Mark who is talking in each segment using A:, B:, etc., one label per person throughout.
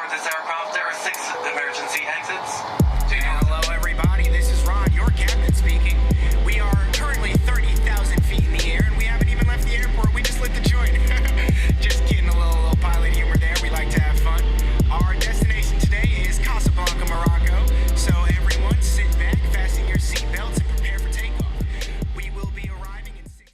A: This aircraft, there are 6 emergency exits.
B: Hello, everybody. This is Rod, your captain speaking. We are currently 30,000 feet in the air, and we haven't even left the airport. We just lit the joint. Just kidding, a little pilot humor there. We like to have fun. Our destination today is Casablanca, Morocco. So everyone, sit back, fasten your seatbelts, and prepare for takeoff. We will be arriving in 6 hours.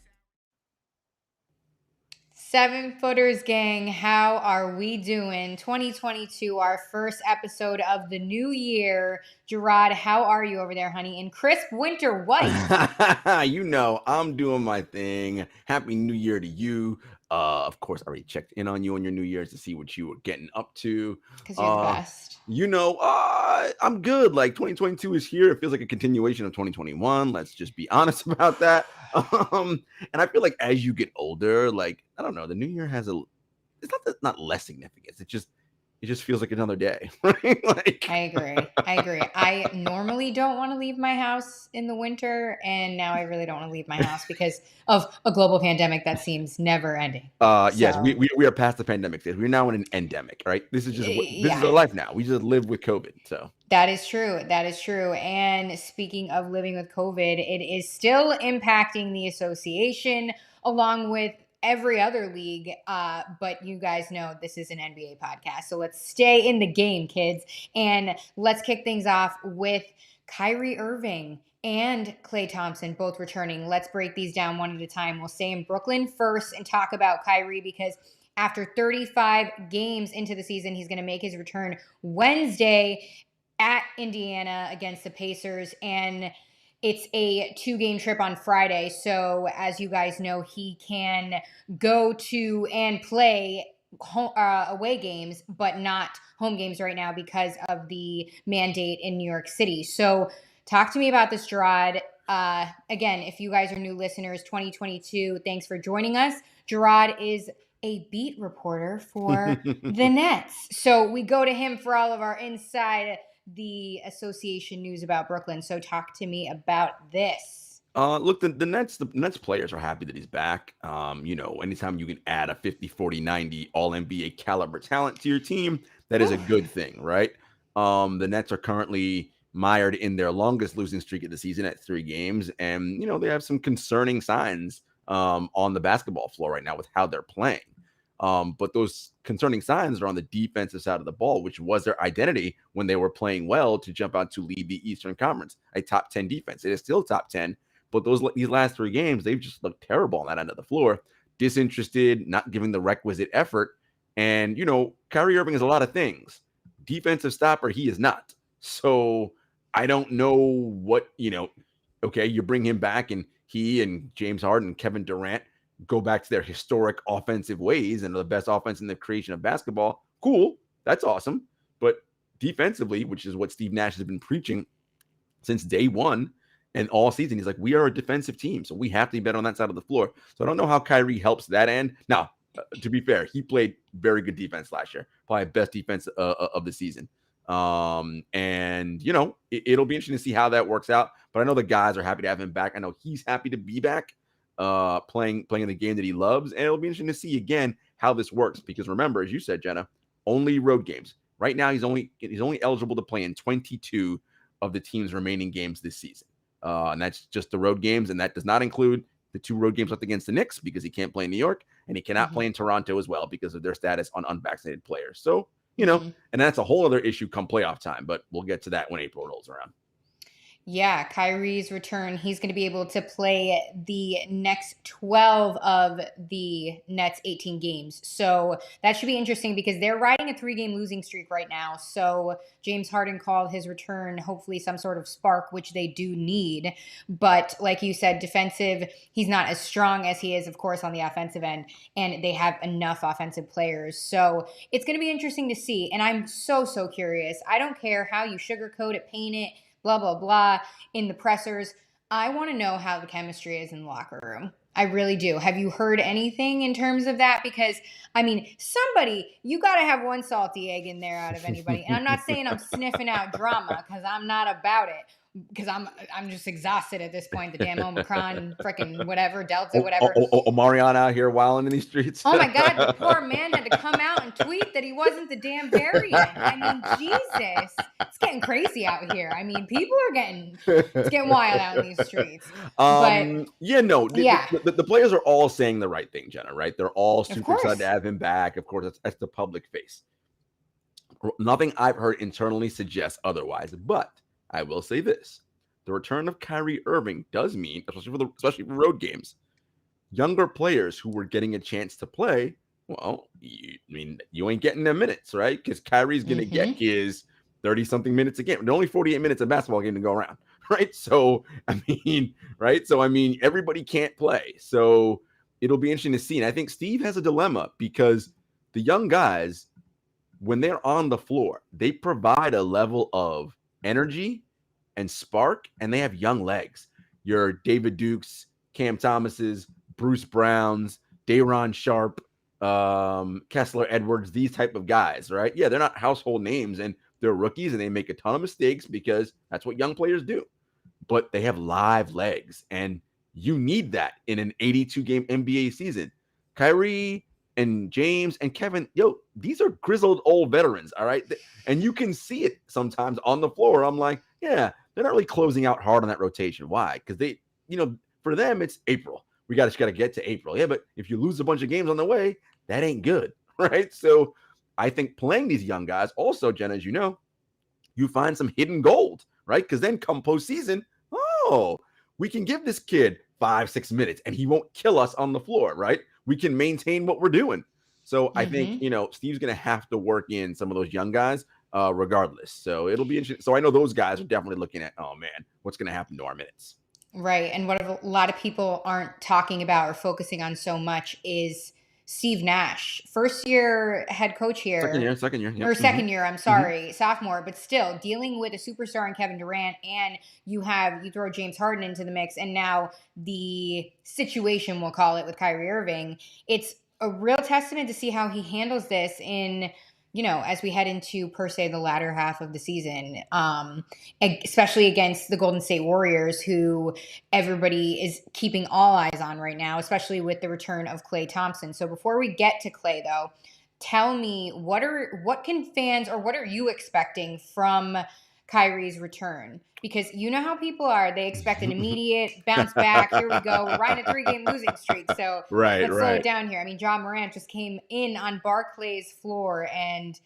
C: Seven Footers gang, how are we doing? 2022, our first episode of the new year. Jarod, how are you over there, honey? In crisp winter white.
D: You know, I'm doing my thing. Happy New Year to you. Of course, I already checked in on you on your New Year's to see what you were getting up to.
C: Because you're the best.
D: You know, I'm good. Like 2022 is here. It feels like a continuation of 2021. Let's just be honest about that. And I feel like as you get older, like, I don't know, the new year has it's not less significance. It just feels like another day, right? Like,
C: I agree. I normally don't want to leave my house in the winter, and now I really don't want to leave my house because of a global pandemic that seems never ending.
D: Yes, we are past the pandemic phase. We're now in an endemic, right? This is our life now. We just live with COVID. So
C: That is true. And speaking of living with COVID, it is still impacting the association along with every other league. But you guys know this is an NBA podcast. So let's stay in the game, kids. And let's kick things off with Kyrie Irving and Klay Thompson both returning. Let's break these down one at a time. We'll stay in Brooklyn first and talk about Kyrie because after 35 games into the season, he's going to make his return Wednesday at Indiana against the Pacers, and it's a 2-game trip on Friday. So as you guys know, he can go to and play away games, but not home games right now because of the mandate in New York City. So talk to me about this, Jarod. Again, if you guys are new listeners, 2022, thanks for joining us. Jarod is a beat reporter for the Nets. So we go to him for all of our inside the association news about Brooklyn. So talk to me about this.
D: Look, the Nets players are happy that he's back. You know, anytime you can add a 50, 40, 90 all NBA caliber talent to your team, that is a good thing, right? The Nets are currently mired in their longest losing streak of the season at 3 games. And, you know, they have some concerning signs on the basketball floor right now with how they're playing. But those concerning signs are on the defensive side of the ball, which was their identity when they were playing well to jump out to lead the Eastern Conference, a top 10 defense. It is still top 10, but these last 3 games, they've just looked terrible on that end of the floor, disinterested, not giving the requisite effort. And, you know, Kyrie Irving is a lot of things. Defensive stopper, he is not. So I don't know what, you know, okay, you bring him back and he and James Harden and Kevin Durant go back to their historic offensive ways and are the best offense in the creation of basketball. Cool. That's awesome. But defensively, which is what Steve Nash has been preaching since day one and all season, he's like, we are a defensive team, so we have to be better on that side of the floor. So I don't know how Kyrie helps that end. Now, to be fair, he played very good defense last year, probably best defense of the season. And, you know, it'll be interesting to see how that works out. But I know the guys are happy to have him back. I know he's happy to be back. Playing the game that he loves, and it'll be interesting to see again how this works because remember, as you said, Jenna, only road games. Right now, he's only eligible to play in 22 of the team's remaining games this season, and that's just the road games, and that does not include the 2 road games left against the Knicks because he can't play in New York, and he cannot play in Toronto as well because of their status on unvaccinated players. So you know, and that's a whole other issue come playoff time, but we'll get to that when April rolls around.
C: Yeah, Kyrie's return, he's going to be able to play the next 12 of the Nets 18 games. So that should be interesting because they're riding a 3-game losing streak right now. So James Harden called his return hopefully some sort of spark, which they do need. But like you said, defensive, he's not as strong as he is, of course, on the offensive end. And they have enough offensive players. So it's going to be interesting to see. And I'm so curious. I don't care how you sugarcoat it, paint it, blah, blah, blah, in the pressers. I want to know how the chemistry is in the locker room. I really do. Have you heard anything in terms of that? Because, I mean, you got to have one salty egg in there out of anybody. And I'm not saying I'm sniffing out drama because I'm not about it. because I'm just exhausted at this point. The damn Omicron, freaking whatever, Delta, whatever.
D: Omarion out here wilding in these streets.
C: Oh my God, the poor man had to come out and tweet that he wasn't the damn variant. I mean, Jesus, it's getting crazy out here. I mean, people are it's getting wild out in these streets. But
D: yeah, no,
C: yeah,
D: the players are all saying the right thing, Jenna, right? They're all
C: of
D: super
C: course.
D: excited to have him back. Of course, that's the public face. Nothing I've heard internally suggests otherwise, but I will say this. The return of Kyrie Irving does mean, especially for road games, younger players who were getting a chance to play, well, you ain't getting their minutes, right? Because Kyrie's going to get his 30-something minutes a game. There are only 48 minutes of basketball game to go around, right? So, right? So, everybody can't play. So, it'll be interesting to see. And I think Steve has a dilemma because the young guys, when they're on the floor, they provide a level of energy and spark, and they have young legs. Your David Dukes, Cam Thomases, Bruce Browns, Day'Ron Sharp, Kessler Edwards, these type of guys, right? Yeah, they're not household names, and they're rookies, and they make a ton of mistakes because that's what young players do. But they have live legs, and you need that in an 82-game NBA season. Kyrie and James and Kevin, these are grizzled old veterans, all right? And you can see it sometimes on the floor. I'm like, yeah, they're not really closing out hard on that rotation. Why? Because they, for them, it's April. We just got to get to April. Yeah, but if you lose a bunch of games on the way, that ain't good, right? So I think playing these young guys also, Jenna, as you know, you find some hidden gold, right? Because then come postseason, we can give this kid 5-6 minutes and he won't kill us on the floor, right? We can maintain what we're doing. So I think, Steve's going to have to work in some of those young guys regardless. So it'll be interesting. So I know those guys are definitely looking at, oh man, what's going to happen to our minutes?
C: Right. And what a lot of people aren't talking about or focusing on so much is Steve Nash, first year head coach here.
D: Second year. Yep.
C: Or second year, I'm sorry, sophomore, but still dealing with a superstar in Kevin Durant, and you throw James Harden into the mix, and now the situation, we'll call it, with Kyrie Irving. It's a real testament to see how he handles this in, as we head into, per se, the latter half of the season, especially against the Golden State Warriors, who everybody is keeping all eyes on right now, especially with the return of Klay Thompson. So before we get to Klay, though, tell me, what can fans, or what are you expecting from Kyrie's return? Because you know how people are. They expect an immediate bounce back. Here we go. We're riding a 3-game losing streak. So let's slow it down here. Ja Morant just came in on Barclays' floor and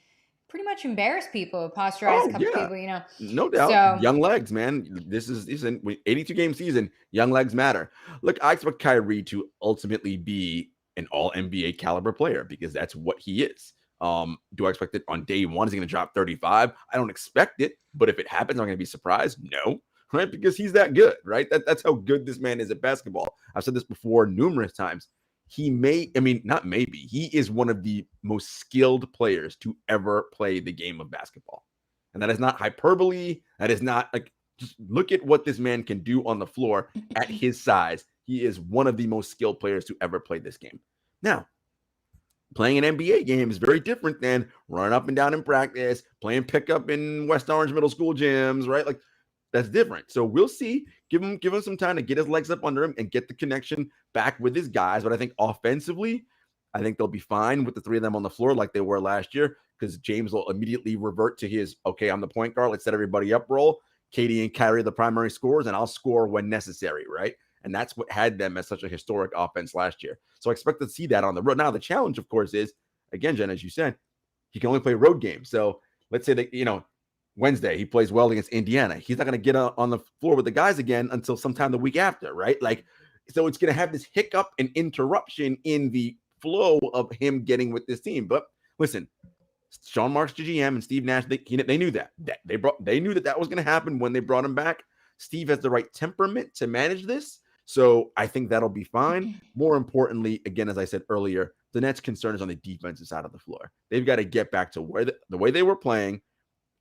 C: pretty much embarrassed people, posterized a couple people,
D: No doubt. So, young legs, man. This is an 82-game season. Young legs matter. Look, I expect Kyrie to ultimately be an all-NBA caliber player because that's what he is. Do I expect it on day one? Is he going to drop 35? I don't expect it, but if it happens, I'm going to be surprised. No, right? Because he's that good, right? That's how good this man is at basketball. I've said this before numerous times. He is one of the most skilled players to ever play the game of basketball. And that is not hyperbole. That is not just look at what this man can do on the floor at his size. He is one of the most skilled players to ever play this game. Now, playing an NBA game is very different than running up and down in practice, playing pickup in West Orange middle school gyms, right? That's different. So we'll see. Give him some time to get his legs up under him and get the connection back with his guys. But I think offensively, I think they'll be fine with the three of them on the floor like they were last year, because James will immediately revert to his, okay, I'm the point guard, let's set everybody up role. Katie and Kyrie are the primary scorers, and I'll score when necessary, right? And that's what had them as such a historic offense last year. So I expect to see that on the road. Now, the challenge, of course, is, again, Jen, as you said, he can only play road games. So let's say that, Wednesday, he plays well against Indiana. He's not going to get on the floor with the guys again until sometime the week after, right? So it's going to have this hiccup and interruption in the flow of him getting with this team. But listen, Sean Marks, GM, and Steve Nash, they knew that. They knew that was going to happen when they brought him back. Steve has the right temperament to manage this. So I think that'll be fine. More importantly, again, as I said earlier, the Nets' concern is on the defensive side of the floor. They've got to get back to where the way they were playing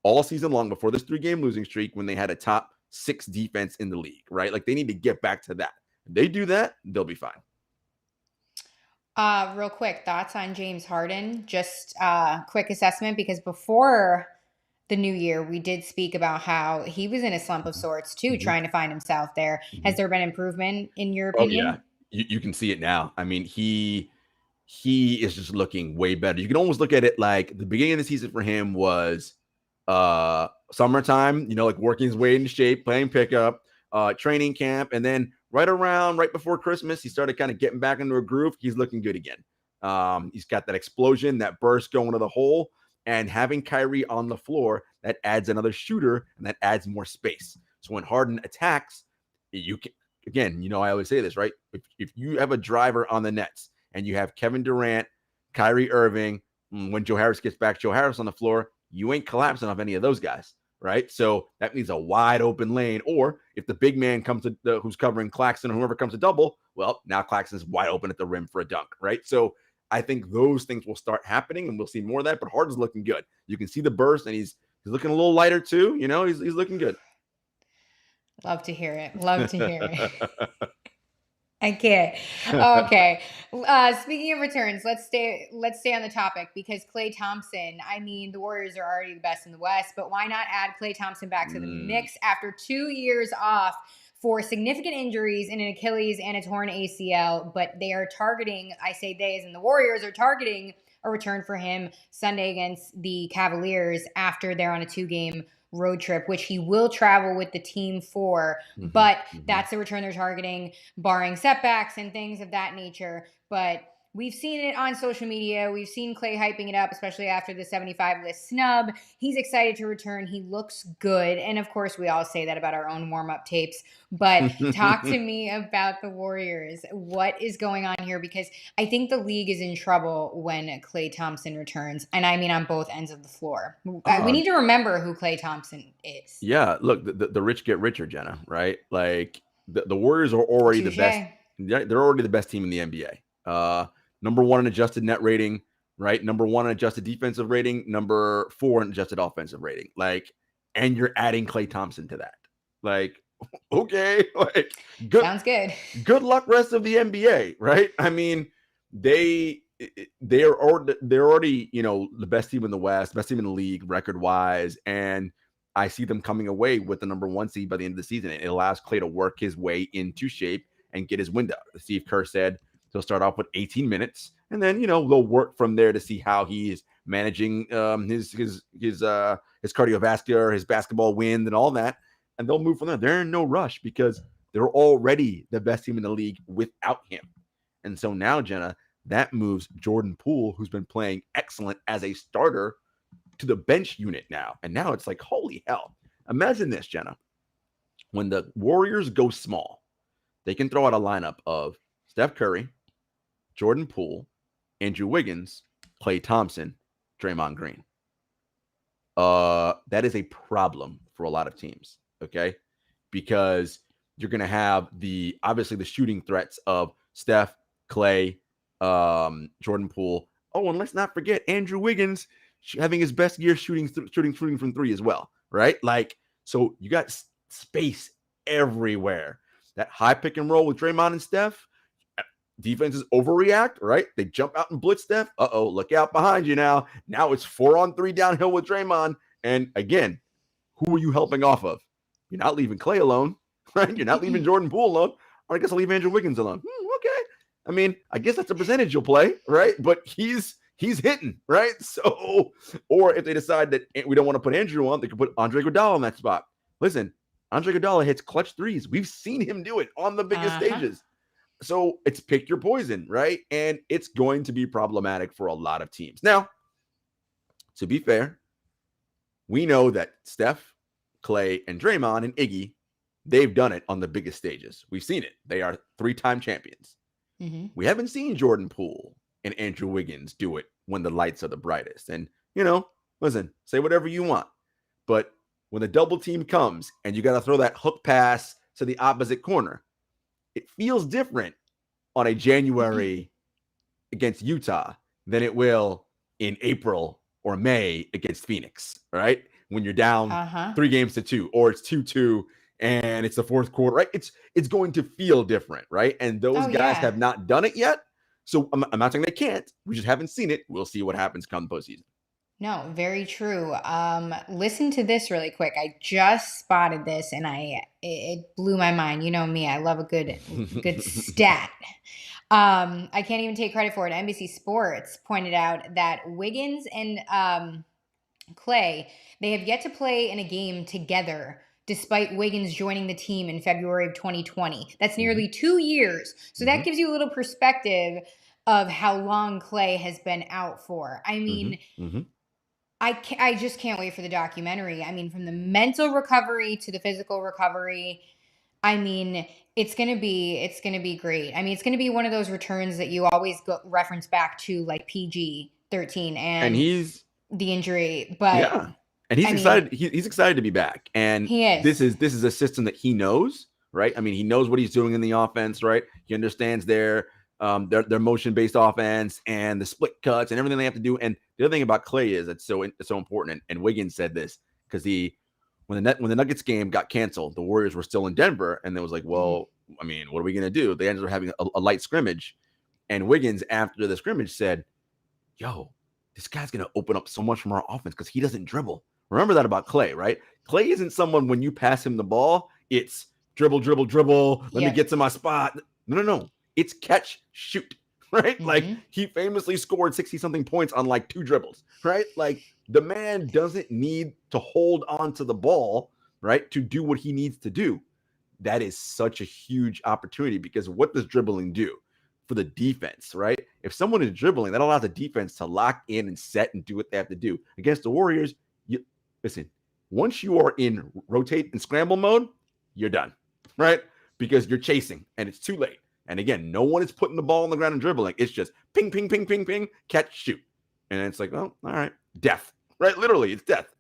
D: all season long before this 3-game losing streak, when they had a top 6 defense in the league, right? They need to get back to that. If they do that, they'll be fine.
C: Real quick, thoughts on James Harden? Just quick assessment, because before the new year, we did speak about how he was in a slump of sorts too,
D: Mhm.
C: trying to find himself there. Has
D: Mhm.
C: there been improvement in your
D: Oh yeah,
C: opinion?
D: you can see it now. I mean, he is just looking way better. You can almost look at it like the beginning of the season for him was summertime, like working his way into shape, playing pickup, training camp, and then right before Christmas, he started kind of getting back into a groove. He's looking good again. He's got that explosion, that burst going to the hole, and having Kyrie on the floor, that adds another shooter and that adds more space. So when Harden attacks, you can, again, I always say this, right? If you have a driver on the Nets and you have Kevin Durant, Kyrie Irving, when Joe Harris gets back, Joe Harris on the floor, you ain't collapsing off any of those guys, right? So that means a wide open lane. Or if the big man comes to who's covering Claxton or whoever comes to double, well, now Claxton's wide open at the rim for a dunk, right? So I think those things will start happening, and we'll see more of that. But Harden's looking good. You can see the burst, and he's looking a little lighter too. He's looking good.
C: Love to hear it. Love to hear it. I can't. Okay. Speaking of returns, let's stay on the topic because Klay Thompson, I mean, the Warriors are already the best in the West, but why not add Klay Thompson back to the mix after 2 years off for significant injuries in an Achilles and a torn ACL? But they are targeting, I say they as in the Warriors are targeting a return for him Sunday against the Cavaliers after they're on a 2-game road trip, which he will travel with the team for, but that's the return they're targeting, barring setbacks and things of that nature. But we've seen it on social media. We've seen Klay hyping it up, especially after the 75 list snub. He's excited to return. He looks good. And of course, we all say that about our own warm-up tapes. But talk to me about the Warriors. What is going on here? Because I think the league is in trouble when Klay Thompson returns. And I mean on both ends of the floor. We need to remember who Klay Thompson is.
D: Yeah, look, the rich get richer, Jenna, right? Like the Warriors are already the best. They're already the best team in the NBA. Number 1 in adjusted net rating, right? Number 1 in adjusted defensive rating, number 4 in adjusted offensive rating. Like, and you're adding Klay Thompson to that. Like, okay, like good.
C: Sounds good.
D: Good luck, rest of the NBA, right? I mean, they're already the best team in the West, best team in the league record wise, and I see them coming away with the number 1 seed by the end of the season. It allows Klay to work his way into shape and get his window. Steve Kerr said he'll start off with 18 minutes, and then they'll work from there to see how he is managing his cardiovascular, his basketball wind, and all that, and they'll move from there. They're in no rush because they're already the best team in the league without him. And so now, Jenna, that moves Jordan Poole, who's been playing excellent as a starter, to the bench unit now. And now it's like, holy hell. Imagine this, Jenna. When the Warriors go small, they can throw out a lineup of Steph Curry, Jordan Poole, Andrew Wiggins, Klay Thompson, Draymond Green. That is a problem for a lot of teams, okay? Because you're going to have obviously the shooting threats of Steph, Klay, Jordan Poole. Oh, and let's not forget Andrew Wiggins having his best year shooting from 3 as well, right? Like, so you got space everywhere. That high pick and roll with Draymond and Steph, defenses overreact, right? They jump out and blitz Steph. Uh-oh, look out behind you now. Now it's 4-on-3 downhill with Draymond. And again, who are you helping off of? You're not leaving Klay alone, right? You're not leaving Jordan Poole alone. Or I guess I'll leave Andrew Wiggins alone. Okay. I mean, I guess that's a percentage you'll play, right? But he's hitting, right? So, or if they decide that we don't want to put Andrew on, they could put Andre Iguodala on that spot. Listen, Andre Iguodala hits clutch threes. We've seen him do it on the biggest stages. So it's pick your poison, right? And it's going to be problematic for a lot of teams. Now, to be fair, we know that Steph, Klay, and Draymond and Iggy, they've done it on the biggest stages. We've seen it. They are 3-time champions. We haven't seen Jordan Poole and Andrew Wiggins do it when the lights are the brightest. And, listen, say whatever you want. But when the double team comes and you got to throw that hook pass to the opposite corner, it feels different on a January against Utah than it will in April or May against Phoenix, right? When you're down 3-2, or it's 2-2 and it's the fourth quarter, right? It's going to feel different, right? And those guys have not done it yet. So I'm not saying they can't. We just haven't seen it. We'll see what happens come postseason.
C: No, very true. Listen to this really quick. I just spotted this and it blew my mind. You know me, I love a good stat. I can't even take credit for it. NBC Sports pointed out that Wiggins and Klay, they have yet to play in a game together despite Wiggins joining the team in February of 2020. That's nearly 2 years. So that gives you a little perspective of how long Klay has been out for. I mean, I just can't wait for the documentary. I mean, from the mental recovery to the physical recovery, I mean, it's gonna be great. I mean, it's gonna be one of those returns that you always reference back to, like PG-13
D: And
C: and
D: he's
C: the injury. But
D: Yeah, and he's
C: I mean,
D: excited. He's excited to be back, and
C: he
D: this
C: is.
D: is a system that he knows, right? I mean, he knows what he's doing in the offense, right? He understands their motion based offense and the split cuts and everything they have to do. And the other thing about Klay is it's so important. And Wiggins said this because when the Nuggets game got canceled, the Warriors were still in Denver, and it was like, well, I mean, what are we gonna do? They ended up having a light scrimmage, and Wiggins after the scrimmage said, "Yo, this guy's going to open up so much from our offense because he doesn't dribble." Remember that about Klay, right? Klay isn't someone when you pass him the ball, it's dribble, dribble, dribble. Let me get to my spot. No. It's catch, shoot, right? Like he famously scored 60 something points on like 2 dribbles, right? Like the man doesn't need to hold on to the ball, right? To do what he needs to do. That is such a huge opportunity because what does dribbling do? For the defense, right? If someone is dribbling, that allows the defense to lock in and set and do what they have to do. Against the Warriors, listen, once you are in rotate and scramble mode, you're done, right? Because you're chasing and it's too late. And again, no one is putting the ball on the ground and dribbling. It's just ping, ping, ping, ping, ping, catch, shoot. And it's like, oh, all right, death, right? Literally, it's death.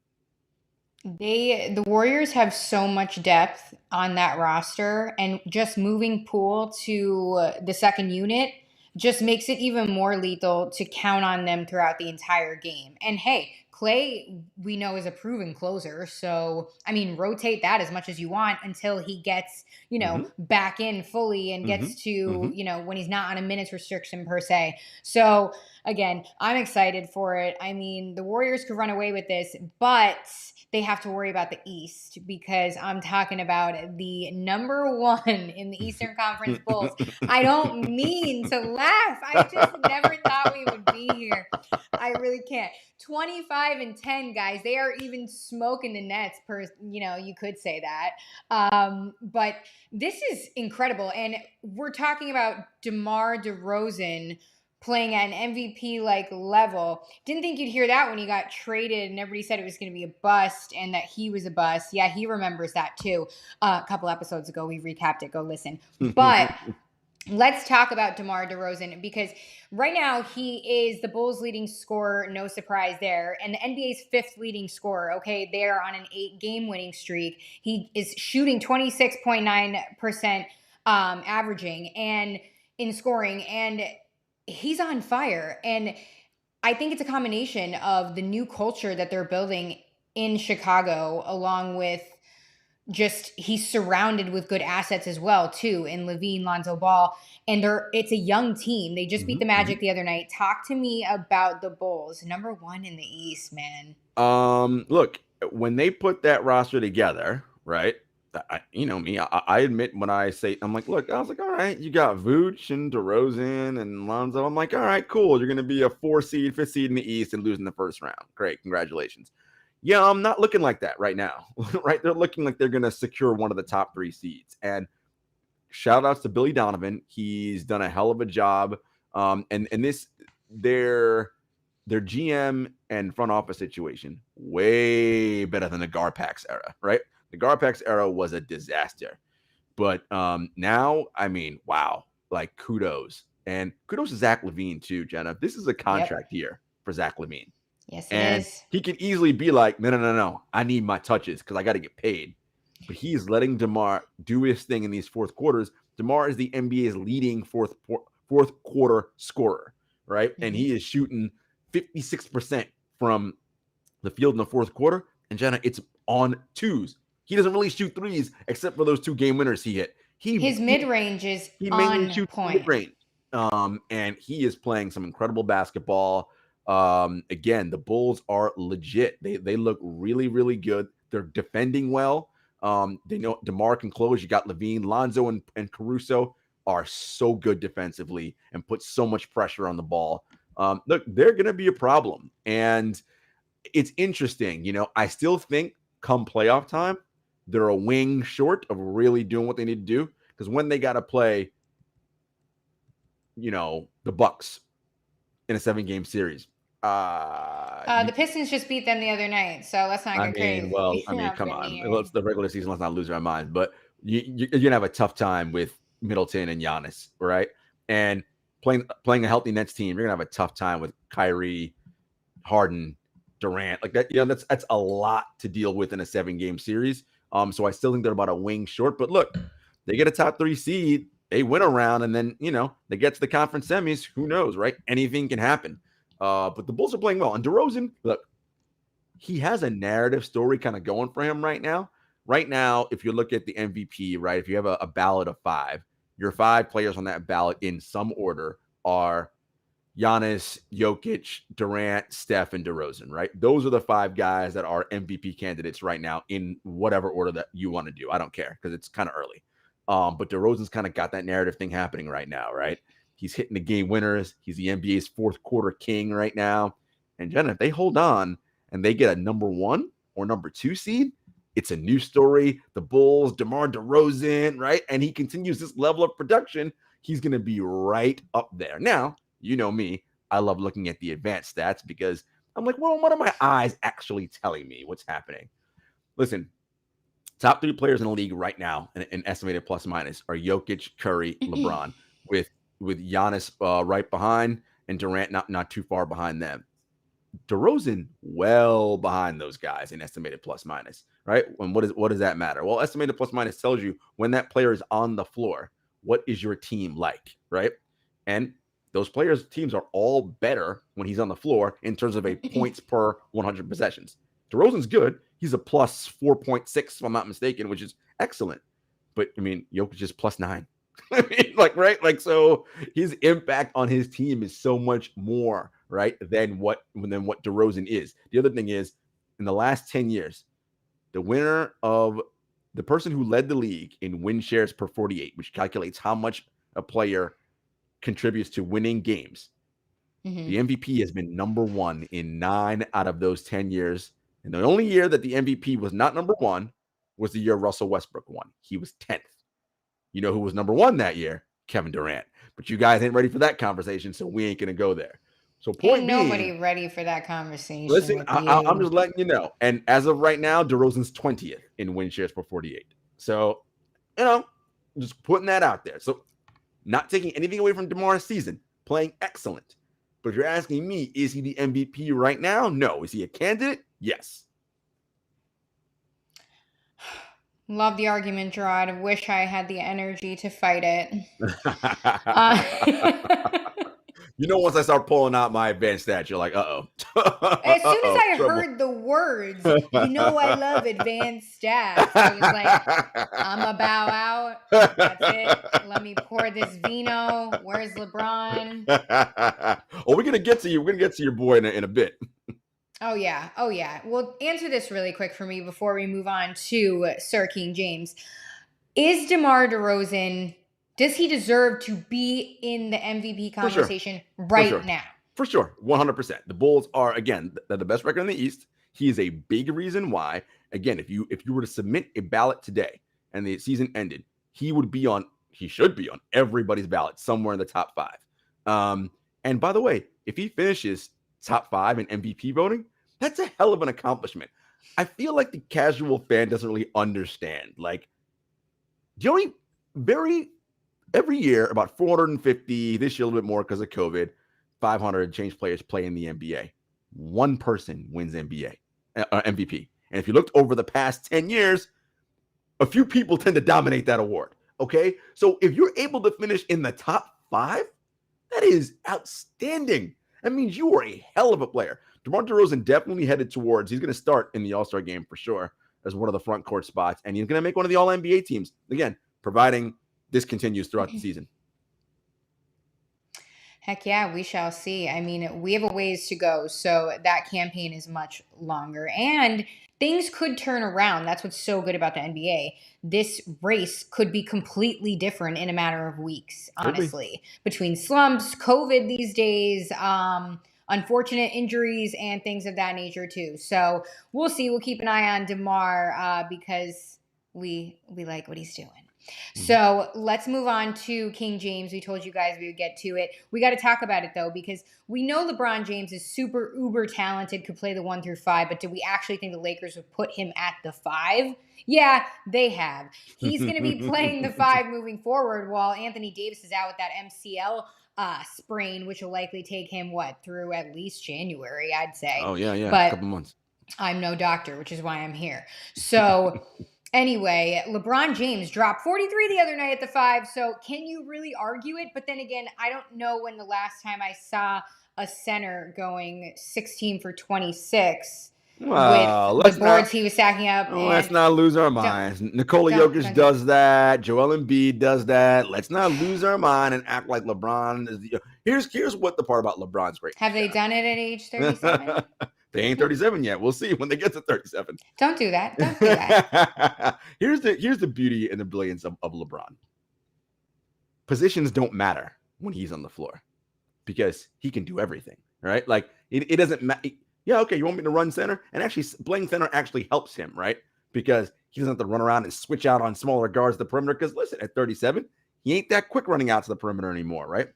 C: The Warriors have so much depth on that roster, and just moving Poole to the second unit just makes it even more lethal to count on them throughout the entire game. And hey, Klay, we know, is a proven closer. So, I mean, rotate that as much as you want until he gets, back in fully and gets to, when he's not on a minutes restriction per se. So, again, I'm excited for it. I mean, the Warriors could run away with this, but they have to worry about the East because I'm talking about the number 1 in the Eastern Conference Bulls. I don't mean to laugh. I just never thought we would be here. I really can't. 25-10, guys. They are even smoking the Nets you could say that. But this is incredible. And we're talking about DeMar DeRozan playing at an MVP-like level. Didn't think you'd hear that when he got traded and everybody said it was going to be a bust and that he was a bust. Yeah, he remembers that too. A couple episodes ago, we recapped it. Go listen. But let's talk about DeMar DeRozan because right now he is the Bulls' leading scorer. No surprise there. And the NBA's 5th leading scorer. Okay, they are on an 8-game winning streak. He is shooting 26.9% averaging and in scoring, and he's on fire. And I think it's a combination of the new culture that they're building in Chicago, along with just he's surrounded with good assets as well, too, in Levine, Lonzo Ball. And it's a young team. They just beat the Magic the other night. Talk to me about the Bulls. Number 1 in the East, man.
D: Look, when they put that roster together, right? I admit when I say, I'm like, look, I was like, all right, you got Vooch and DeRozan and Lonzo. I'm like, all right, cool. You're going to be a 4 seed, 5th seed in the East and losing the first round. Great. Congratulations. Yeah, I'm not looking like that right now, right? They're looking like they're going to secure one of the top 3 seeds. And shout outs to Billy Donovan. He's done a hell of a job. And their GM and front office situation, way better than the Garpax era, right? The Garpax era was a disaster. But now, I mean, wow, like kudos. And kudos to Zach LaVine too, Jenna. This is a contract year for Zach LaVine.
C: Yes, it is.
D: He could easily be like, no. I need my touches because I got to get paid. But he's letting DeMar do his thing in these fourth quarters. DeMar is the NBA's leading fourth quarter scorer, right? And he is shooting 56% from the field in the fourth quarter. And Jenna, it's on 2s. He doesn't really shoot 3s except for those 2 game winners he hit.
C: His mid-range is on point.
D: Mid-range. And he is playing some incredible basketball. Again, the Bulls are legit. They look really, really good. They're defending well. They know DeMar can close. You got Levine, Lonzo, and Caruso are so good defensively and put so much pressure on the ball. Look, they're going to be a problem. And it's interesting. I still think come playoff time, they're a wing short of really doing what they need to do. Because when they got to play, the Bucks in a 7-game series,
C: the Pistons just beat them the other night, so let's not get crazy.
D: Come on. It's the regular season. Let's not lose our minds. But you're going to have a tough time with Middleton and Giannis, right? And playing a healthy Nets team, you're going to have a tough time with Kyrie, Harden, Durant. Like that, that's a lot to deal with in a 7-game series. So I still think they're about a wing short. But look, they get a top 3 seed. They win a round, and then, they get to the conference semis. Who knows, right? Anything can happen. But the Bulls are playing well. And DeRozan, look, he has a narrative story kind of going for him right now. Right now, if you look at the MVP, right, if you have a ballot of 5, your 5 players on that ballot in some order are Giannis, Jokic, Durant, Steph, and DeRozan, right? Those are the 5 guys that are MVP candidates right now in whatever order that you want to do. I don't care because it's kind of early. But DeRozan's kind of got that narrative thing happening right now, right? He's hitting the game winners. He's the NBA's 4th quarter king right now. And Jenna, if they hold on and they get a number 1 or number 2 seed, it's a new story. The Bulls, DeMar DeRozan, right? And he continues this level of production. He's going to be right up there. Now, you know me. I love looking at the advanced stats because I'm like, well, what are my eyes actually telling me what's happening? Listen, top 3 players in the league right now, in estimated plus minus, are Jokic, Curry, LeBron, with Giannis right behind and Durant not too far behind them. DeRozan well behind those guys in estimated plus minus, right? And what does that matter? Well, estimated plus minus tells you when that player is on the floor, what is your team like, right? And those players' teams are all better when he's on the floor in terms of a points per 100 possessions. DeRozan's good. He's a plus 4.6, if I'm not mistaken, which is excellent. But, Jokic is plus 9. So his impact on his team is so much more, right, than what DeRozan is. The other thing is, in the last 10 years, the person who led the league in win shares per 48, which calculates how much a player contributes to winning games, the MVP has been number 1 in 9 out of those 10 years. And the only year that the MVP was not number 1 was the year Russell Westbrook won. He was 10th. You know who was number 1 that year? Kevin Durant. But you guys ain't ready for that conversation, so we ain't going to go there. So
C: ain't nobody ready for that conversation.
D: Listen, I'm just letting you know. And as of right now, DeRozan's 20th in win shares per 48. So, just putting that out there. So, not taking anything away from DeMar's season. Playing excellent. But if you're asking me, is he the MVP right now? No. Is he a candidate? Yes.
C: Love the argument, Jarod. I wish I had the energy to fight it.
D: Once I start pulling out my advanced stats, you're like, uh-oh.
C: As soon as I heard the words, I love advanced stats. I was like, I'm a bow out. That's it. Let me pour this vino. Where's LeBron?
D: We're going to get to you. We're going to get to your boy in a bit.
C: Oh, yeah. Well, answer this really quick for me before we move on to Sir King James. Is DeMar DeRozan, does he deserve to be in the MVP conversation now?
D: For sure. 100%. The Bulls are, again, they're the best record in the East. He is a big reason why. Again, if you were to submit a ballot today and the season ended, he should be on everybody's ballot somewhere in the top 5. And by the way, if he finishes top 5 in MVP voting, that's a hell of an accomplishment. I feel like the casual fan doesn't really understand. Like, every year, about 450, this year a little bit more because of COVID, 500 change players play in the NBA. One person wins MVP. And if you looked over the past 10 years, a few people tend to dominate that award. Okay? So if you're able to finish in the top 5, that is outstanding. That means you are a hell of a player. DeMar DeRozan definitely headed towards, he's going to start in the All-Star game for sure as one of the front court spots, and he's going to make one of the All-NBA teams. Again, providing this continues throughout the season.
C: Heck yeah, we shall see. I mean, we have a ways to go, so that campaign is much longer. And things could turn around. That's what's so good about the NBA. This race could be completely different in a matter of weeks,
D: Could be.
C: honestly. Between slumps, COVID these days, unfortunate injuries, and things of that nature, too. So we'll see. We'll keep an eye on DeMar because we like what he's doing. So let's move on to King James. We told you guys we would get to it. We got to talk about it, though, because we know LeBron James is super uber talented, could play the 1 through 5, but do we actually think the Lakers would put him at the 5? Yeah, they have. He's going to be playing the 5 moving forward while Anthony Davis is out with that MCL sprain, which will likely take him, through at least January, I'd say.
D: Oh, yeah.
C: But
D: a couple months.
C: I'm no doctor, which is why I'm here. So... Anyway, LeBron James dropped 43 the other night at the 5, so can you really argue it? But then again, I don't know when the last time I saw a center going 16 for 26
D: Well,
C: with the boards he was stacking up.
D: Let's not lose our minds. Nikola Jokic does that. Joel Embiid does that. Let's not lose our mind and act like LeBron is the... Here's what the part about LeBron's great.
C: Have they done it at age 37?
D: They ain't 37 yet. We'll see when they get to 37.
C: Don't do that. Don't do that.
D: Here's the beauty and the brilliance of LeBron. Positions don't matter when he's on the floor because he can do everything, right? Like it doesn't matter. Yeah, okay, you want me to run center? And actually playing center actually helps him, right? Because he doesn't have to run around and switch out on smaller guards at the perimeter because listen, at 37, he ain't that quick running out to the perimeter anymore, right?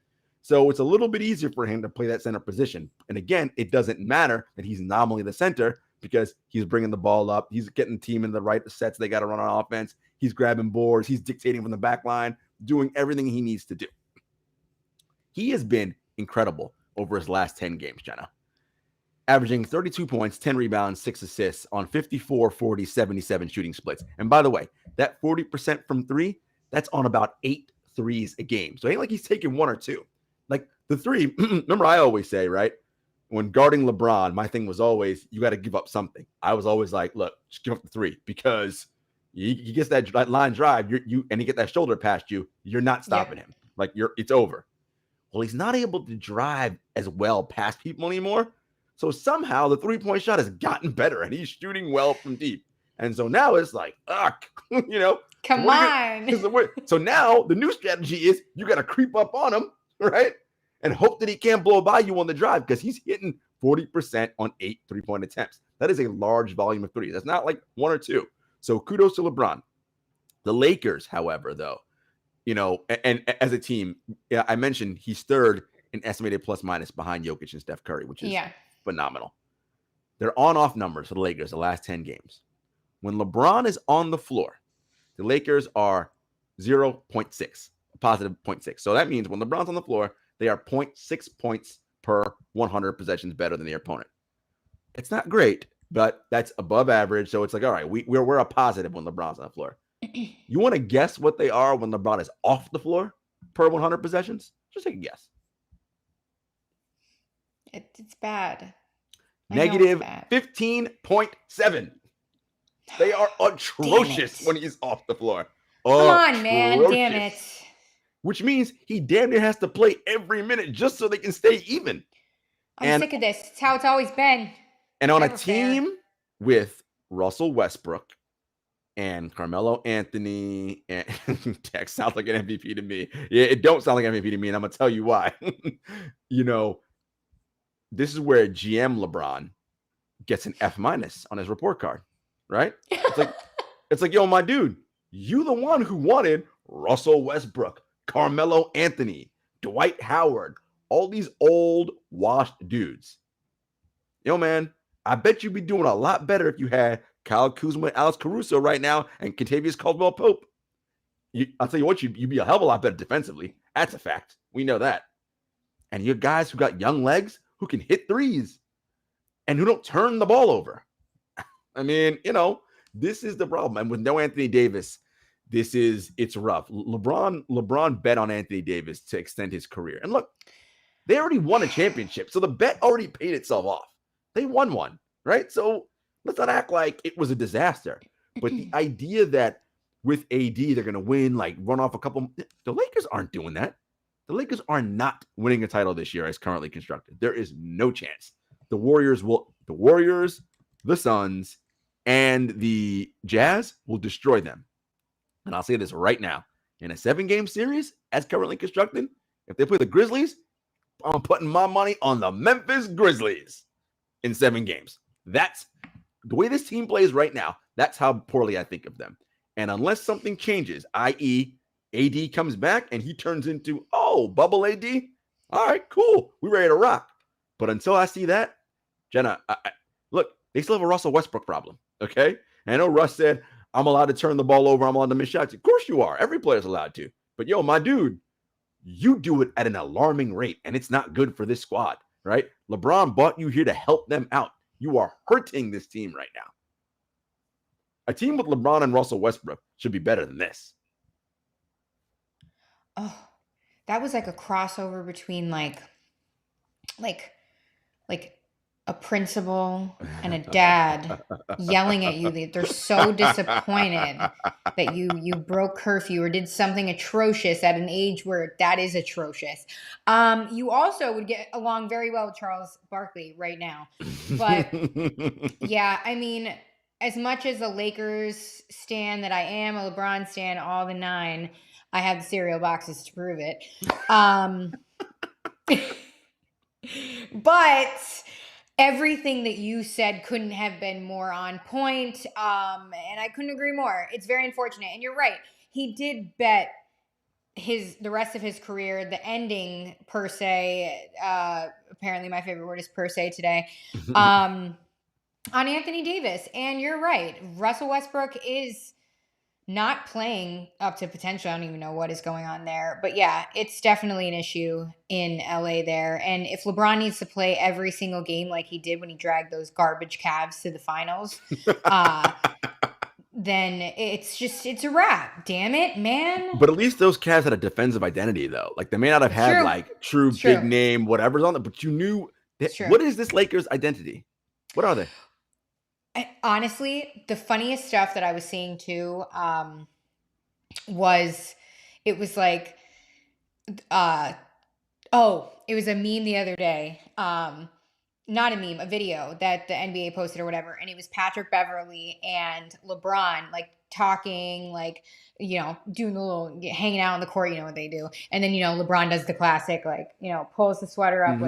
D: So it's a little bit easier for him to play that center position. And again, it doesn't matter that he's nominally the center because he's bringing the ball up. He's getting the team in the right sets they got to run on offense. He's grabbing boards. He's dictating from the back line, doing everything he needs to do. He has been incredible over his last 10 games, Jenna. Averaging 32 points, 10 rebounds, 6 assists on 54, 40, 77 shooting splits. And by the way, that 40% from 3, that's on about 8 threes a game. So it ain't like he's taking 1 or 2. Like the 3, remember I always say, right? When guarding LeBron, my thing was always, you got to give up something. I was always like, look, just give up the 3 because he gets that line drive, and he get that shoulder past you, you're not stopping him. Like it's over. Well, he's not able to drive as well past people anymore. So somehow the 3-point shot has gotten better and he's shooting well from deep. And so now it's like,
C: Come on.
D: So now the new strategy is you got to creep up on him, right? And hope that he can't blow by you on the drive because he's hitting 40% on 8 3-point attempts. That is a large volume of 3. That's not like 1 or 2. So kudos to LeBron. The Lakers, however, though, and as a team, I mentioned he's third in estimated plus minus behind Jokic and Steph Curry, which is phenomenal. Their on-off numbers for the Lakers the last 10 games. When LeBron is on the floor, the Lakers are 0.6, a positive 0.6. So that means when LeBron's on the floor, they are 0.6 points per 100 possessions better than the opponent. It's not great, but that's above average. So it's like, all right, we're a positive when LeBron's on the floor. You want to guess what they are when LeBron is off the floor per 100 possessions? Just take a guess.
C: It's bad.
D: Negative 15.7. They are atrocious when he's off the floor.
C: Come on, man. Damn it.
D: Which means he damn near has to play every minute just so they can stay even.
C: I'm sick of this. It's how it's always been.
D: And on a team with Russell Westbrook and Carmelo Anthony, and that sounds like an MVP to me. Yeah, it don't sound like an MVP to me, and I'm going to tell you why. This is where GM LeBron gets an F- on his report card, right? It's like, yo, my dude, you the one who wanted Russell Westbrook, Carmelo Anthony, Dwight Howard, all these old washed dudes. Yo, man, I bet you'd be doing a lot better if you had Kyle Kuzma and Alex Caruso right now and Kentavious Caldwell-Pope. I'll tell you what, you'd be a hell of a lot better defensively. That's a fact. We know that. And you got guys who got young legs who can hit threes and who don't turn the ball over. I mean, this is the problem. And with no Anthony Davis, it's rough. LeBron bet on Anthony Davis to extend his career. And look, they already won a championship. So the bet already paid itself off. They won one, right? So let's not act like it was a disaster. But the idea that with AD, they're going to win, like run off a couple. The Lakers aren't doing that. The Lakers are not winning a title this year as currently constructed. There is no chance. The Warriors, the Suns, and the Jazz will destroy them. And I'll say this right now. In a 7-game series, as currently constructed, if they play the Grizzlies, I'm putting my money on the Memphis Grizzlies in 7 games. That's the way this team plays right now. That's how poorly I think of them. And unless something changes, i.e., AD comes back and he turns into, bubble AD. All right, cool. We're ready to rock. But until I see that, Jenna, look, they still have a Russell Westbrook problem, okay? And I know Russ said, I'm allowed to turn the ball over. I'm allowed to miss shots. Of course you are. Every player's allowed to. But, my dude, you do it at an alarming rate, and it's not good for this squad, right? LeBron brought you here to help them out. You are hurting this team right now. A team with LeBron and Russell Westbrook should be better than this.
C: Oh, that was like a crossover between like a principal and a dad yelling at you that they're so disappointed that you broke curfew or did something atrocious at an age where that is atrocious. You also would get along very well with Charles Barkley right now. But yeah, I mean, as much as a Lakers stan that I am, a LeBron stan, all the 9, I have the cereal boxes to prove it. But everything that you said couldn't have been more on point. And I couldn't agree more. It's very unfortunate. And you're right. He did bet the rest of his career, the ending per se, apparently my favorite word is per se today, on Anthony Davis. And you're right. Russell Westbrook is not playing up to potential. I don't even know what is going on there. But yeah, it's definitely an issue in LA there. And if LeBron needs to play every single game like he did when he dragged those garbage Cavs to the finals, then it's a wrap. Damn it, man.
D: But at least those Cavs had a defensive identity, though. Like, they may not have had true big name, whatever's on it, but you knew what is this Lakers identity? What are they?
C: Honestly, the funniest stuff that I was seeing too was it was like it was a meme the other day. Not a meme, a video that the NBA posted or whatever, and it was Patrick Beverley and LeBron like talking, like, doing the little hanging out on the court, what they do. And then, LeBron does the classic, like, pulls the sweater up,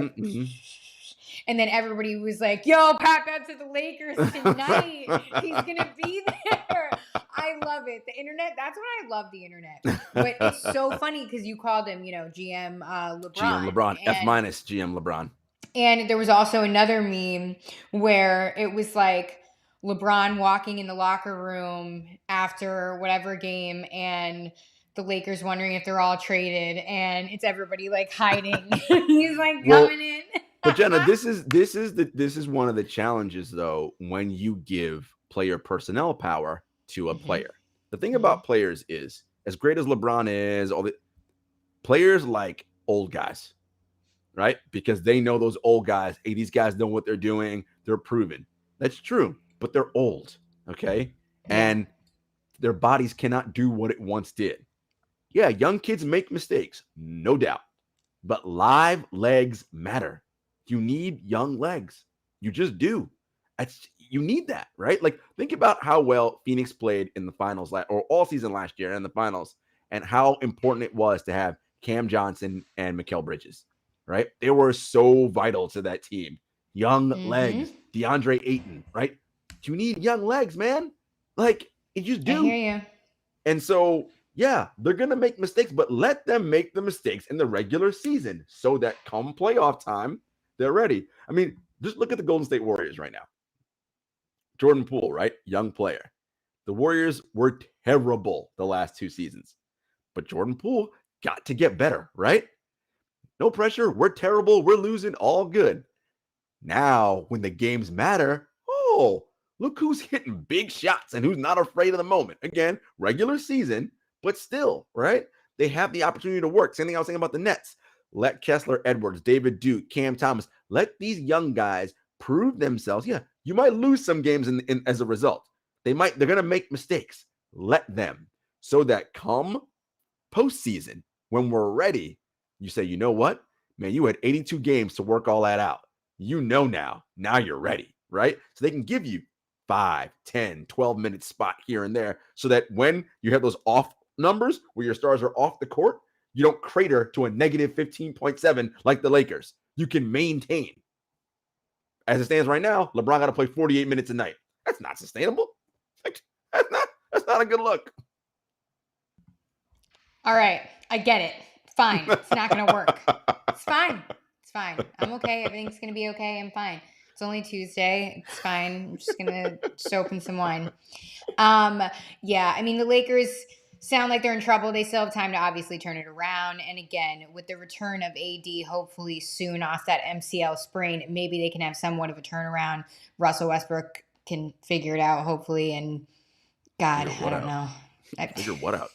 C: and then everybody was like, yo, Pat Bev to the Lakers tonight. He's going to be there. I love it. The internet, that's what I love, the internet. But it's so funny because you called him, GM LeBron.
D: GM LeBron, F- GM LeBron.
C: And there was also another meme where it was like LeBron walking in the locker room after whatever game and the Lakers wondering if they're all traded, and it's everybody like hiding. He's like coming in.
D: But Jenna, this is one of the challenges though when you give player personnel power to a player. The thing about players is, as great as LeBron is, all the players like old guys, right? Because they know those old guys. Hey, these guys know what they're doing. They're proven. That's true, but they're old, okay? And their bodies cannot do what it once did. Yeah, young kids make mistakes, no doubt. But live legs matter. You need young legs. You just do. You need that, right? Like, think about how well Phoenix played in the finals or all season last year in the finals, and how important it was to have Cam Johnson and Mikal Bridges, right? They were so vital to that team. Young legs, DeAndre Ayton, right? You need young legs, man. Like, you just do.
C: I hear you.
D: And so, yeah, they're going to make mistakes, but let them make the mistakes in the regular season so that come playoff time, they're ready. I mean, just look at the Golden State Warriors right now. Jordan Poole, right? Young player. The Warriors were terrible the last 2 seasons, but Jordan Poole got to get better, right? No pressure. We're terrible. We're losing. All good. Now, when the games matter, look who's hitting big shots and who's not afraid of the moment. Again, regular season, but still, right? They have the opportunity to work. Same thing I was saying about the Nets. Let Kessler Edwards, David Duke, Cam Thomas, let these young guys prove themselves. Yeah, you might lose some games in as a result. They're going to make mistakes. Let them, so that come postseason, when we're ready, You say, you know what, man, you had 82 games to work all that out. You know now you're ready, right? So they can give you 5, 10, 12-minute spot here and there so that when you have those off numbers where your stars are off the court, you don't crater to a negative 15.7 like the Lakers. You can maintain. As it stands right now, LeBron got to play 48 minutes a night. That's not sustainable. That's not a good look.
C: All right. I get it. Fine. It's not going to work. It's fine. It's fine. I'm okay. Everything's going to be okay. I'm fine. It's only Tuesday. It's fine. I'm just going to just open some wine. Yeah, I mean, the Lakers sound like they're in trouble. They still have time to obviously turn it around. And again, with the return of AD, hopefully soon off that MCL sprain, maybe they can have somewhat of a turnaround. Russell Westbrook can figure it out, hopefully. And God, I don't know.
D: Figure what out?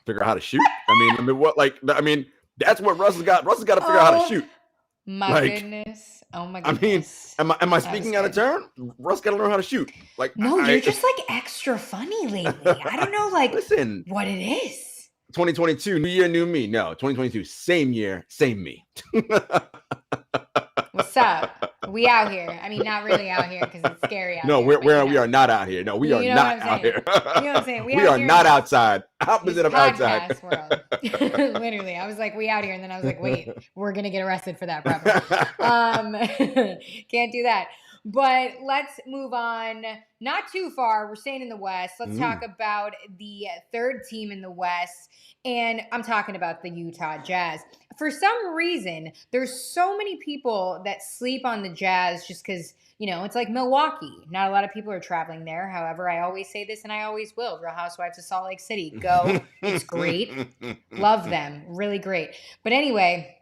D: Figure out how to shoot. I mean, that's what Russell's got. Russell's got to figure out how to shoot.
C: My goodness. Oh my goodness.
D: I mean, am I speaking out of turn? Russ got to learn how to shoot. Like,
C: no, you're just like extra funny lately. I don't know, like, listen, what it is.
D: 2022, new year, new me. No, 2022, same year, same me.
C: What's up? We out here. I mean, not really out here because it's scary out
D: here. No, we are not out here. No, we are not out here.
C: You know what I'm saying?
D: We are not outside. Opposite of outside.
C: World. Literally. I was like, we out here. And then I was like, wait, we're going to get arrested for that probably. Can't do that. But let's move on. Not too far. We're staying in the West. Let's talk about the third team in the West. And I'm talking about the Utah Jazz. For some reason, there's so many people that sleep on the Jazz just because, you know, it's like Milwaukee. Not a lot of people are traveling there. However, I always say this and I always will. Real Housewives of Salt Lake City. Go. It's great. Love them. Really great. But anyway,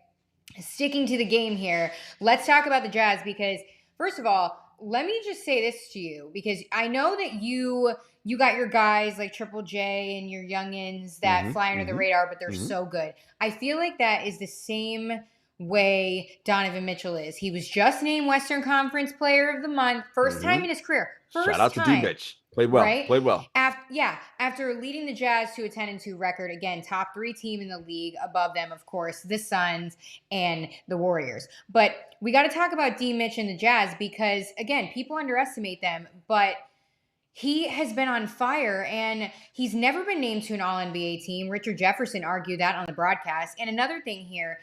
C: sticking to the game here, let's talk about the Jazz because, first of all, let me just say this to you because I know that you got your guys like Triple J and your youngins that fly under the radar, but they're so good. I feel like that is the same way Donovan Mitchell is. He was just named Western Conference Player of the Month, first time in his career. Shout
D: out to D-Mitch. Played well. Right? Played well.
C: After leading the Jazz to a 10-2 record, again, top 3 team in the league. Above them, of course, the Suns and the Warriors. But we got to talk about D-Mitch and the Jazz because, again, people underestimate them, but he has been on fire, and he's never been named to an All-NBA team. Richard Jefferson argued that on the broadcast. And another thing here,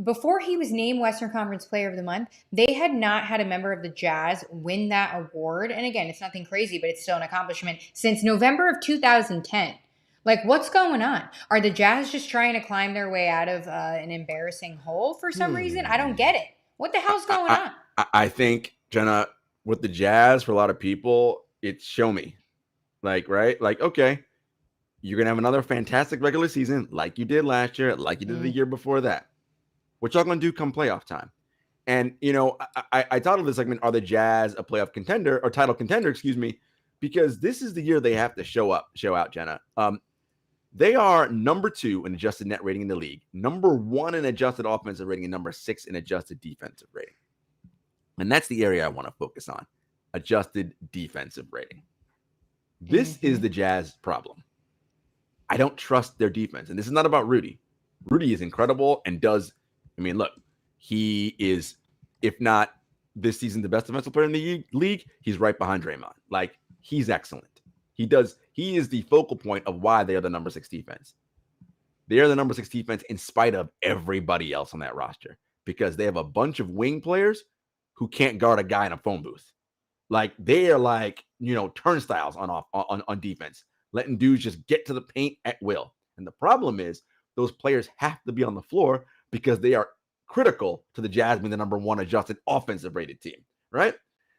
C: before he was named Western Conference Player of the Month, they had not had a member of the Jazz win that award. And again, it's nothing crazy, but it's still an accomplishment since November of 2010. Like, what's going on? Are the Jazz just trying to climb their way out of an embarrassing hole for some reason? I don't get it. What the hell's going on?
D: I think, Jenna, with the Jazz, for a lot of people, it's show me. Like, right? Like, okay, you're going to have another fantastic regular season like you did last year, like you did the year before that. What y'all going to do come playoff time? And, you know, I titled this segment, Are the Jazz a playoff contender or title contender, excuse me, because this is the year they have to show out, Jenna. They are number 2 in adjusted net rating in the league, number 1 in adjusted offensive rating, and number 6 in adjusted defensive rating. And that's the area I want to focus on, adjusted defensive rating. This is the Jazz problem. I don't trust their defense. And this is not about Rudy. Rudy is incredible and does, I mean, look, he is, if not this season, the best defensive player in the league. He's right behind Draymond. Like, he's excellent. He is the focal point of why they are the number 6 defense. They are the number 6 defense in spite of everybody else on that roster because they have a bunch of wing players who can't guard a guy in a phone booth. Like, they are like, you know, turnstiles on defense, letting dudes just get to the paint at will. And the problem is those players have to be on the floor because they are critical to the Jazz being the number 1 adjusted offensive rated team, right?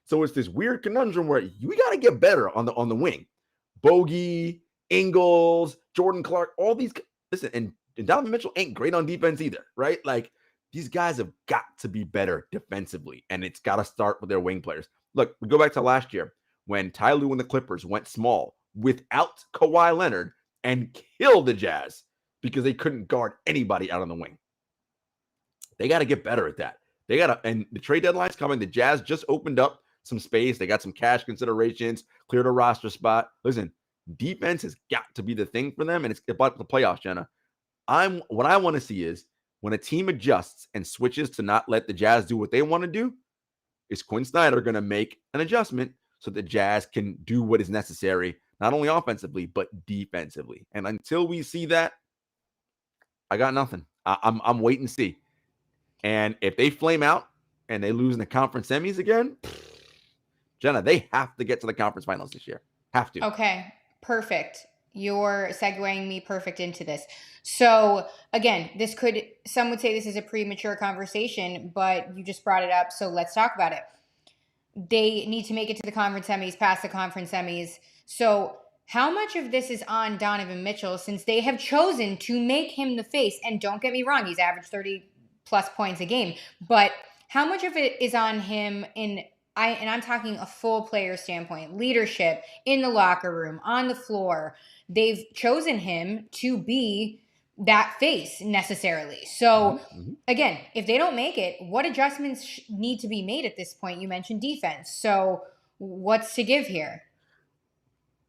D: So it's this weird conundrum where we got to get better on the wing. Bogey, Ingles, Jordan Clark, all these. Listen, and Donovan Mitchell ain't great on defense either, right? Like, these guys have got to be better defensively, and it's got to start with their wing players. Look, we go back to last year when Ty Lue and the Clippers went small without Kawhi Leonard and killed the Jazz because they couldn't guard anybody out on the wing. They got to get better at that. They got to, and the trade deadline's coming. The Jazz just opened up some space. They got some cash considerations, cleared a roster spot. Listen, defense has got to be the thing for them, and it's about the playoffs, Jenna. What I want to see is when a team adjusts and switches to not let the Jazz do what they want to do, is Quinn Snyder going to make an adjustment so the Jazz can do what is necessary, not only offensively, but defensively. And until we see that, I got nothing. I'm waiting to see. And if they flame out and they lose in the conference semis again, Jenna, they have to get to the conference finals this year. Have to.
C: Okay, perfect. You're segueing me perfect into this. So again, some would say this is a premature conversation, but you just brought it up, so let's talk about it. They need to make it to the conference semis, pass the conference semis. So how much of this is on Donovan Mitchell, since they have chosen to make him the face? And don't get me wrong, he's averaged 30 plus points a game, but how much of it is on him and I'm talking a full player standpoint, leadership in the locker room, on the floor. They've chosen him to be that face necessarily. So again, if they don't make it, what adjustments need to be made at this point? You mentioned defense. So what's to give here?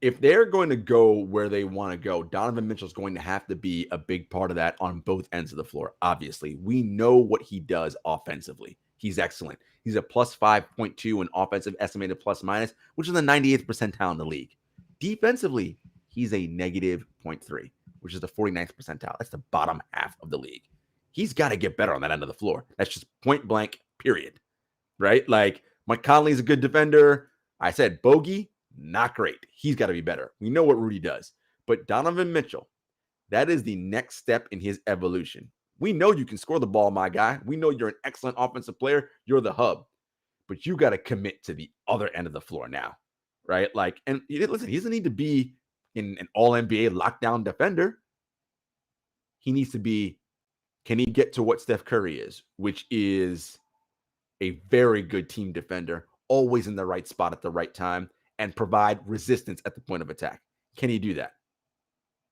D: If they're going to go where they want to go, Donovan Mitchell's going to have to be a big part of that on both ends of the floor. Obviously, we know what he does offensively. He's excellent. He's a plus 5.2 in offensive estimated plus minus, which is the 98th percentile in the league. Defensively, he's a negative 0.3, which is the 49th percentile. That's the bottom half of the league. He's got to get better on that end of the floor. That's just point blank, period. Right? Like, Mike Conley's a good defender. I said Bogey, not great. He's got to be better. We know what Rudy does. But Donovan Mitchell, that is the next step in his evolution. We know you can score the ball, my guy. We know you're an excellent offensive player. You're the hub. But you got to commit to the other end of the floor now, right? Like, and listen, he doesn't need to be in an all-NBA lockdown defender. He needs to be, can he get to what Steph Curry is, which is a very good team defender, always in the right spot at the right time, and provide resistance at the point of attack? Can he do that?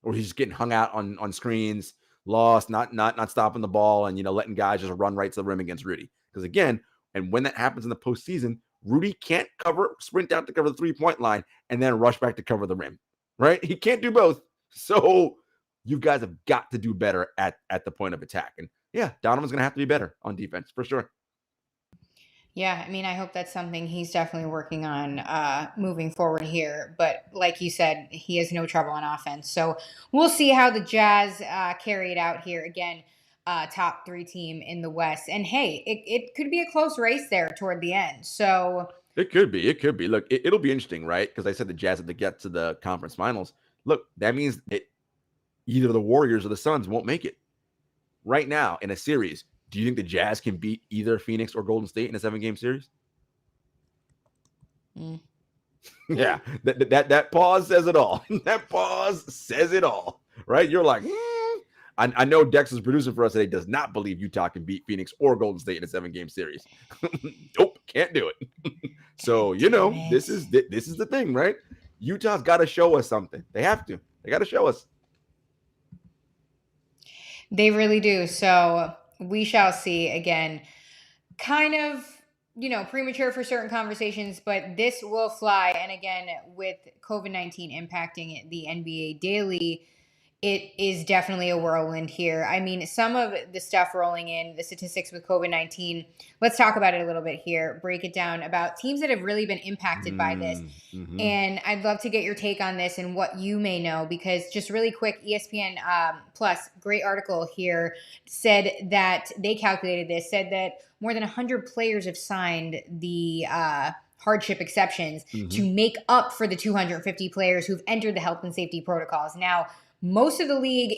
D: Or he's just getting hung out on screens, lost, not stopping the ball, and letting guys just run right to the rim against Rudy. Because again, and when that happens in the postseason, Rudy can't sprint out to cover the 3-point line and then rush back to cover the rim. Right? He can't do both. So you guys have got to do better at the point of attack. And yeah, Donovan's gonna have to be better on defense for sure.
C: Yeah, I mean, I hope that's something he's definitely working on moving forward here. But like you said, he has no trouble on offense. So we'll see how the Jazz carry it out here. Again, top 3 team in the West. And hey, it could be a close race there toward the end. So
D: it could be. Look, it'll be interesting, right? Because I said the Jazz have to get to the conference finals. Look, that means that either the Warriors or the Suns won't make it. Right now, in a series, do you think the Jazz can beat either Phoenix or Golden State in a 7-game series? Yeah, that pause says it all. That pause says it all, right? You're like, I know Dex is producer for us today, does not believe Utah can beat Phoenix or Golden State in a 7-game series. Nope, can't do it. So, this is the thing, right? Utah's got to show us something. They have to. They got to show us.
C: They really do. So we shall see. Again, kind of, premature for certain conversations, but this will fly. And again, with COVID-19 impacting the NBA daily, it is definitely a whirlwind here. I mean, some of the stuff rolling in, the statistics with COVID-19, let's talk about it a little bit here, break it down about teams that have really been impacted by this. And I'd love to get your take on this and what you may know, because just really quick, ESPN Plus, great article here, said that they calculated this, said that more than 100 players have signed the hardship exceptions to make up for the 250 players who've entered the health and safety protocols. Now, most of the league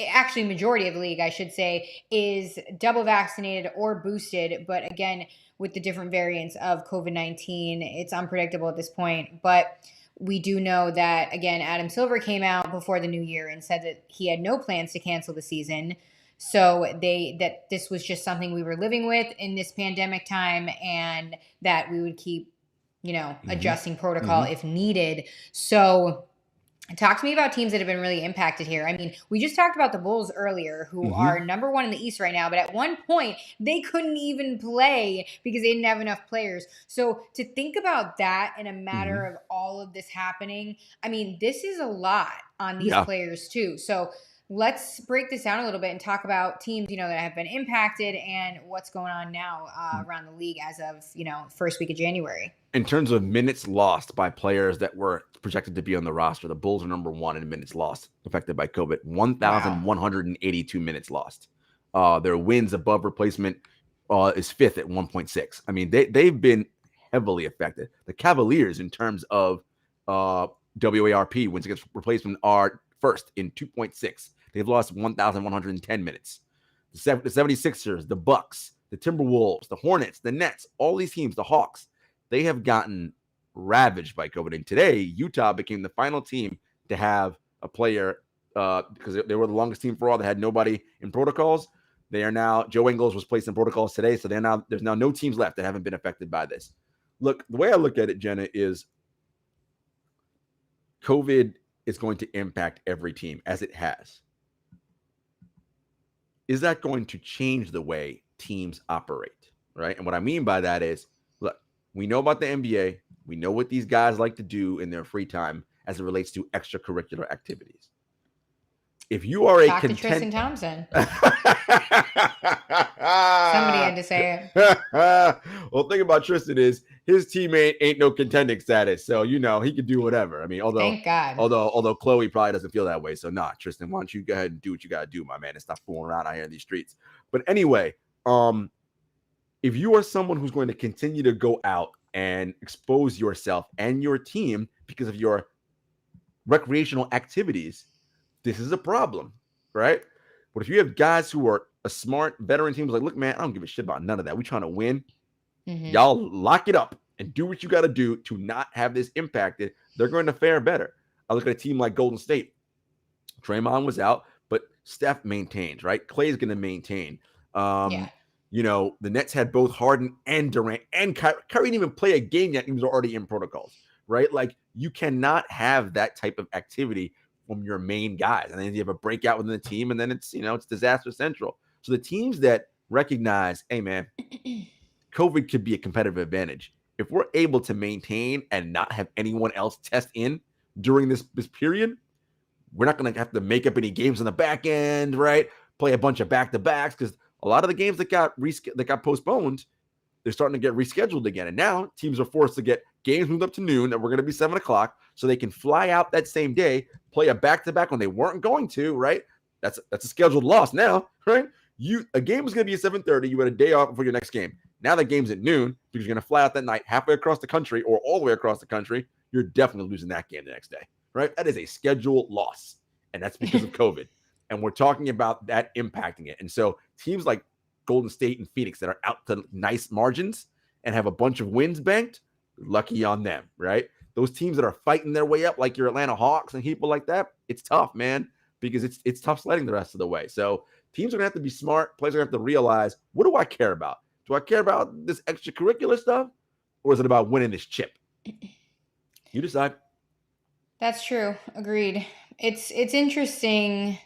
C: actually majority of the league, I should say, is double vaccinated or boosted. But again, with the different variants of COVID-19, it's unpredictable at this point. But we do know that, again, Adam Silver came out before the new year and said that he had no plans to cancel the season. So that this was just something we were living with in this pandemic time, and that we would keep, adjusting protocol if needed. So talk to me about teams that have been really impacted here. I mean, we just talked about the Bulls earlier, who are number 1 in the East right now, but at one point they couldn't even play because they didn't have enough players. So to think about that in a matter of all of this happening, I mean, this is a lot on these players too. So let's break this down a little bit and talk about teams, that have been impacted and what's going on now around the league as of, first week of January.
D: In terms of minutes lost by players that were projected to be on the roster, the Bulls are number 1 in minutes lost affected by COVID. 1,182 minutes lost. Their wins above replacement is 5th at 1.6. I mean, they've been heavily affected. The Cavaliers, in terms of WARP, wins against replacement, are first in 2.6. They've lost 1,110 minutes. The 76ers, the Bucks, the Timberwolves, the Hornets, the Nets, all these teams, the Hawks, they have gotten ravaged by COVID. And today, Utah became the final team to have a player, because they were the longest team for all. They had nobody in protocols. They are now, Joe Ingles was placed in protocols today, so there's now no teams left that haven't been affected by this. Look, the way I look at it, Jenna, is COVID is going to impact every team, as it has. Is that going to change the way teams operate, right? And what I mean by that is, look, we know about the NBA. We know what these guys like to do in their free time as it relates to extracurricular activities. If you are
C: Talk to Tristan Thompson. Somebody had to say it.
D: Well, the thing about Tristan is his teammate ain't no contending status, so he can do whatever. I mean,
C: Thank God.
D: Although Chloe probably doesn't feel that way, so Tristan, why don't you go ahead and do what you gotta do, my man, and stop fooling around out here in these streets. But anyway, if you are someone who's going to continue to go out and expose yourself and your team because of your recreational activities, this is a problem, right? But if you have guys who are a smart veteran team, like, look, man, I don't give a shit about none of that. We're trying to win.
C: Mm-hmm.
D: Y'all lock it up and do what you got to do to not have this impacted. They're going to fare better. I look at a team like Golden State. Draymond was out, but Steph maintains, right? Klay's going to maintain. The Nets had both Harden and Durant, and Kyrie didn't even play a game yet. He was already in protocols, right? Like, you cannot have that type of activity from your main guys. And then you have a breakout within the team, and then it's disaster central. So the teams that recognize, hey, man, COVID could be a competitive advantage. If we're able to maintain and not have anyone else test in during this period, we're not going to have to make up any games on the back end, right? Play a bunch of back-to-backs, because a lot of the games that got postponed, they're starting to get rescheduled again. And now teams are forced to get games moved up to noon that were going to be 7 o'clock, so they can fly out that same day, play a back-to-back when they weren't going to, right? That's a scheduled loss now, right? A game was going to be at 7:30. You had a day off before your next game. Now that game's at noon because you're going to fly out that night halfway across the country or all the way across the country. You're definitely losing that game the next day, right? That is a scheduled loss, and that's because of COVID. And we're talking about that impacting it. And so teams like Golden State and Phoenix that are out to nice margins and have a bunch of wins banked, lucky on them, right? Those teams that are fighting their way up, like your Atlanta Hawks and people like that, it's tough, man, because it's tough sledding the rest of the way. So teams are going to have to be smart. Players are going to have to realize, what do I care about? Do I care about this extracurricular stuff, or is it about winning this chip? You decide.
C: That's true. Agreed. It's interesting.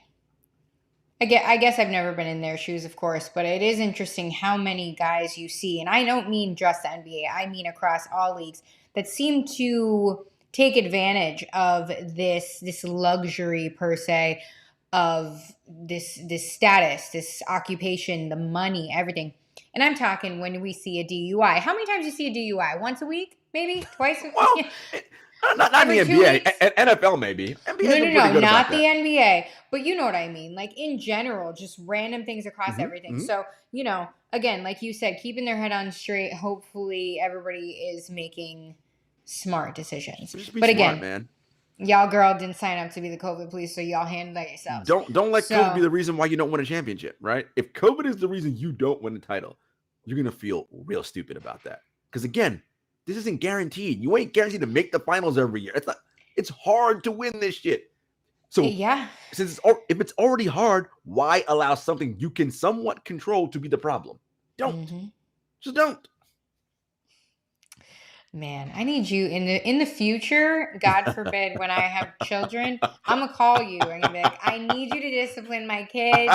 C: I guess I've never been in their shoes, of course, but it is interesting how many guys you see, and I don't mean just the NBA, I mean across all leagues, that seem to take advantage of this luxury, per se, of this status, this occupation, the money, everything. And I'm talking when we see a DUI. How many times do you see a DUI? Once a week? Maybe? Twice?
D: Well, not in the NBA. NFL maybe. NBA
C: No, not the NBA. But you know what I mean. Like, in general, just random things across everything.
D: Mm-hmm.
C: So, again, like you said, keeping their head on straight. Hopefully everybody is making smart decisions. But again,
D: man,
C: y'all girl didn't sign up to be the COVID police, so y'all handle that yourselves.
D: Don't let COVID be the reason why you don't win a championship, right? If COVID is the reason you don't win a title, you're going to feel real stupid about that. Because again, this isn't guaranteed. You ain't guaranteed to make the finals every year. It's hard to win this shit. So
C: yeah,
D: if it's already hard, why allow something you can somewhat control to be the problem? Don't.
C: Mm-hmm.
D: Just don't.
C: Man, I need you in the future, God forbid, when I have children, I'm going to call you and be like, I need you to discipline my kids.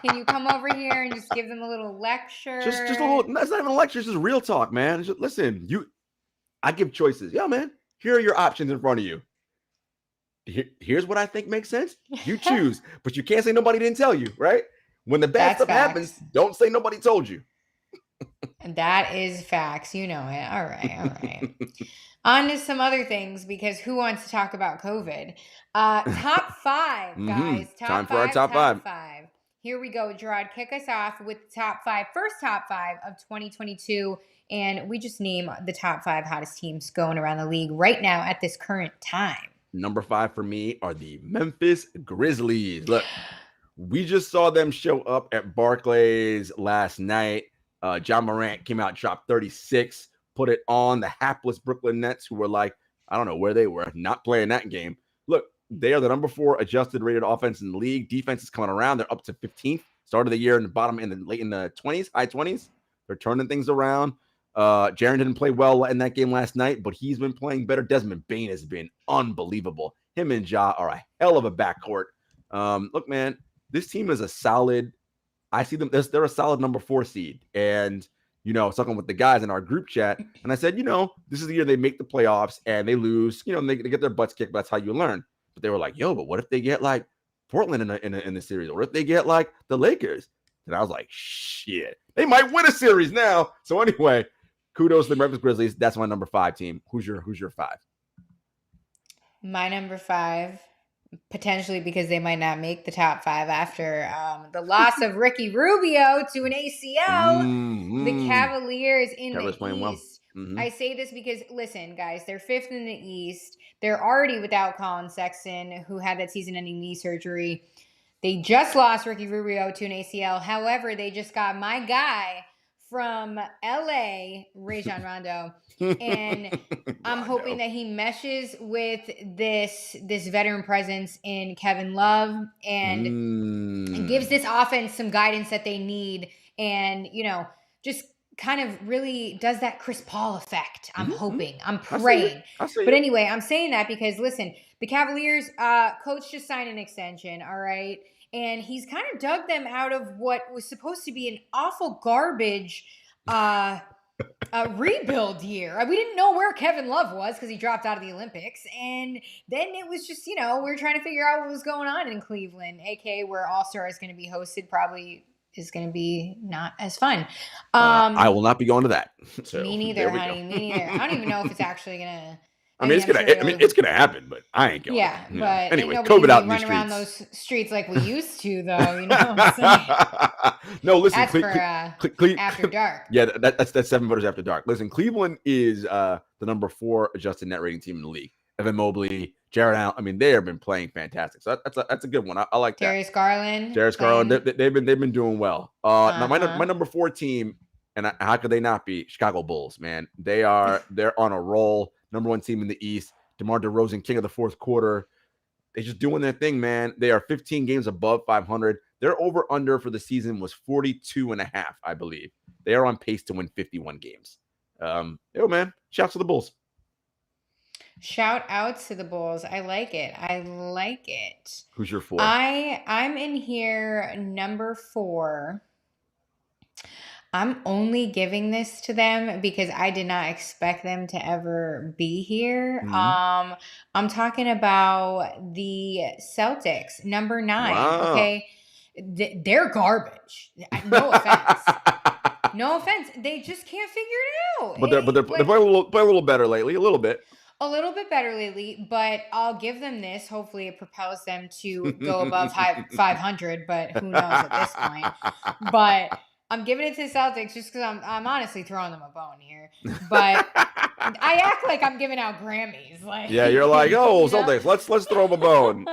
C: Can you come over here and just give them a little lecture?
D: Just a little, that's not even a lecture, it's just real talk, man. Listen, I give choices. Yeah, man, here are your options in front of you. Here's what I think makes sense. You choose, but you can't say nobody didn't tell you, right? When the bad stuff happens, don't say nobody told you.
C: That is facts. You know it. All right. On to some other things, because who wants to talk about COVID? Top five, guys.
D: Time for our top five.
C: Here we go. Jarod, kick us off with the first top five of 2022. And we just name the top five hottest teams going around the league right now at this current time.
D: Number 5 for me are the Memphis Grizzlies. Look, we just saw them show up at Barclays last night. John Morant came out, dropped 36, put it on the hapless Brooklyn Nets, who were like, I don't know where they were, not playing that game. Look, they are the number 4 adjusted rated offense in the league. Defense is coming around. They're up to 15th. Started the year in the bottom, late in the 20s, high 20s. They're turning things around. Jarod didn't play well in that game last night, but he's been playing better. Desmond Bane has been unbelievable. Him and Ja are a hell of a backcourt. Look, man, this team is a solid. I see them. They're a solid number 4 seed. And, talking with the guys in our group chat, and I said, this is the year they make the playoffs and they lose. They get their butts kicked. But that's how you learn. But they were like, but what if they get like Portland in the series? Or if they get like the Lakers? And I was like, shit, they might win a series now. So anyway, kudos to the Memphis Grizzlies. That's my number 5 team. Who's your 5?
C: My number 5, potentially because they might not make the top 5 after the loss of Ricky Rubio to an ACL. The Cavaliers in the East. Playing well. I say this because, listen, guys, they're 5th in the East. They're already without Colin Sexton, who had that season-ending knee surgery. They just lost Ricky Rubio to an ACL. However, they just got my guy from LA, Rajon Rondo. And I'm hoping that he meshes with this veteran presence in Kevin Love and gives this offense some guidance that they need, and just kind of really does that Chris Paul effect. I'm hoping. I'm praying. But anyway, I'm saying that because, listen, the Cavaliers coach just signed an extension, all right? And he's kind of dug them out of what was supposed to be an awful garbage rebuild year. We didn't know where Kevin Love was because he dropped out of the Olympics. And then it was just, we were trying to figure out what was going on in Cleveland, aka where All-Star is going to be hosted, probably is going to be not as fun.
D: I will not be going to that. So,
C: me neither, honey. Me neither. I don't even know if it's actually going to.
D: It's gonna happen, but I ain't going.
C: Yeah, but
D: anyway, COVID out in the streets.
C: Run around those streets like we used to, though. You know what I'm saying?
D: No, listen.
C: That's for after dark.
D: Yeah, that's 7 voters after dark. Listen, Cleveland is the number 4 adjusted net rating team in the league. Evan Mobley, Jarrett Allen. I mean, they have been playing fantastic. So that's a good one. I like that.
C: Darius Garland.
D: They've been doing well. Now my number 4 team, and how could they not be? Chicago Bulls, man. They're on a roll. Number 1 team in the East. DeMar DeRozan, king of the fourth quarter. They're just doing their thing, man. They are 15 games above 500. Their over-under for the season was 42.5, I believe. They are on pace to win 51 games. Man, shouts to the Bulls.
C: Shout outs to the Bulls. I like it.
D: Who's your 4?
C: I'm in here, number 4. I'm only giving this to them because I did not expect them to ever be here. I'm talking about the Celtics, number 9.
D: Wow.
C: Okay, they're garbage. No offense. No offense. They just can't figure it out.
D: But they're playing a little better lately. A little bit better lately, but I'll give them this. Hopefully it propels them to go above 500, but who knows at this point. But I'm giving it to the Celtics just because I'm honestly throwing them a bone here. But I act like I'm giving out Grammys. Like, yeah, you're like, Celtics, let's throw them a bone.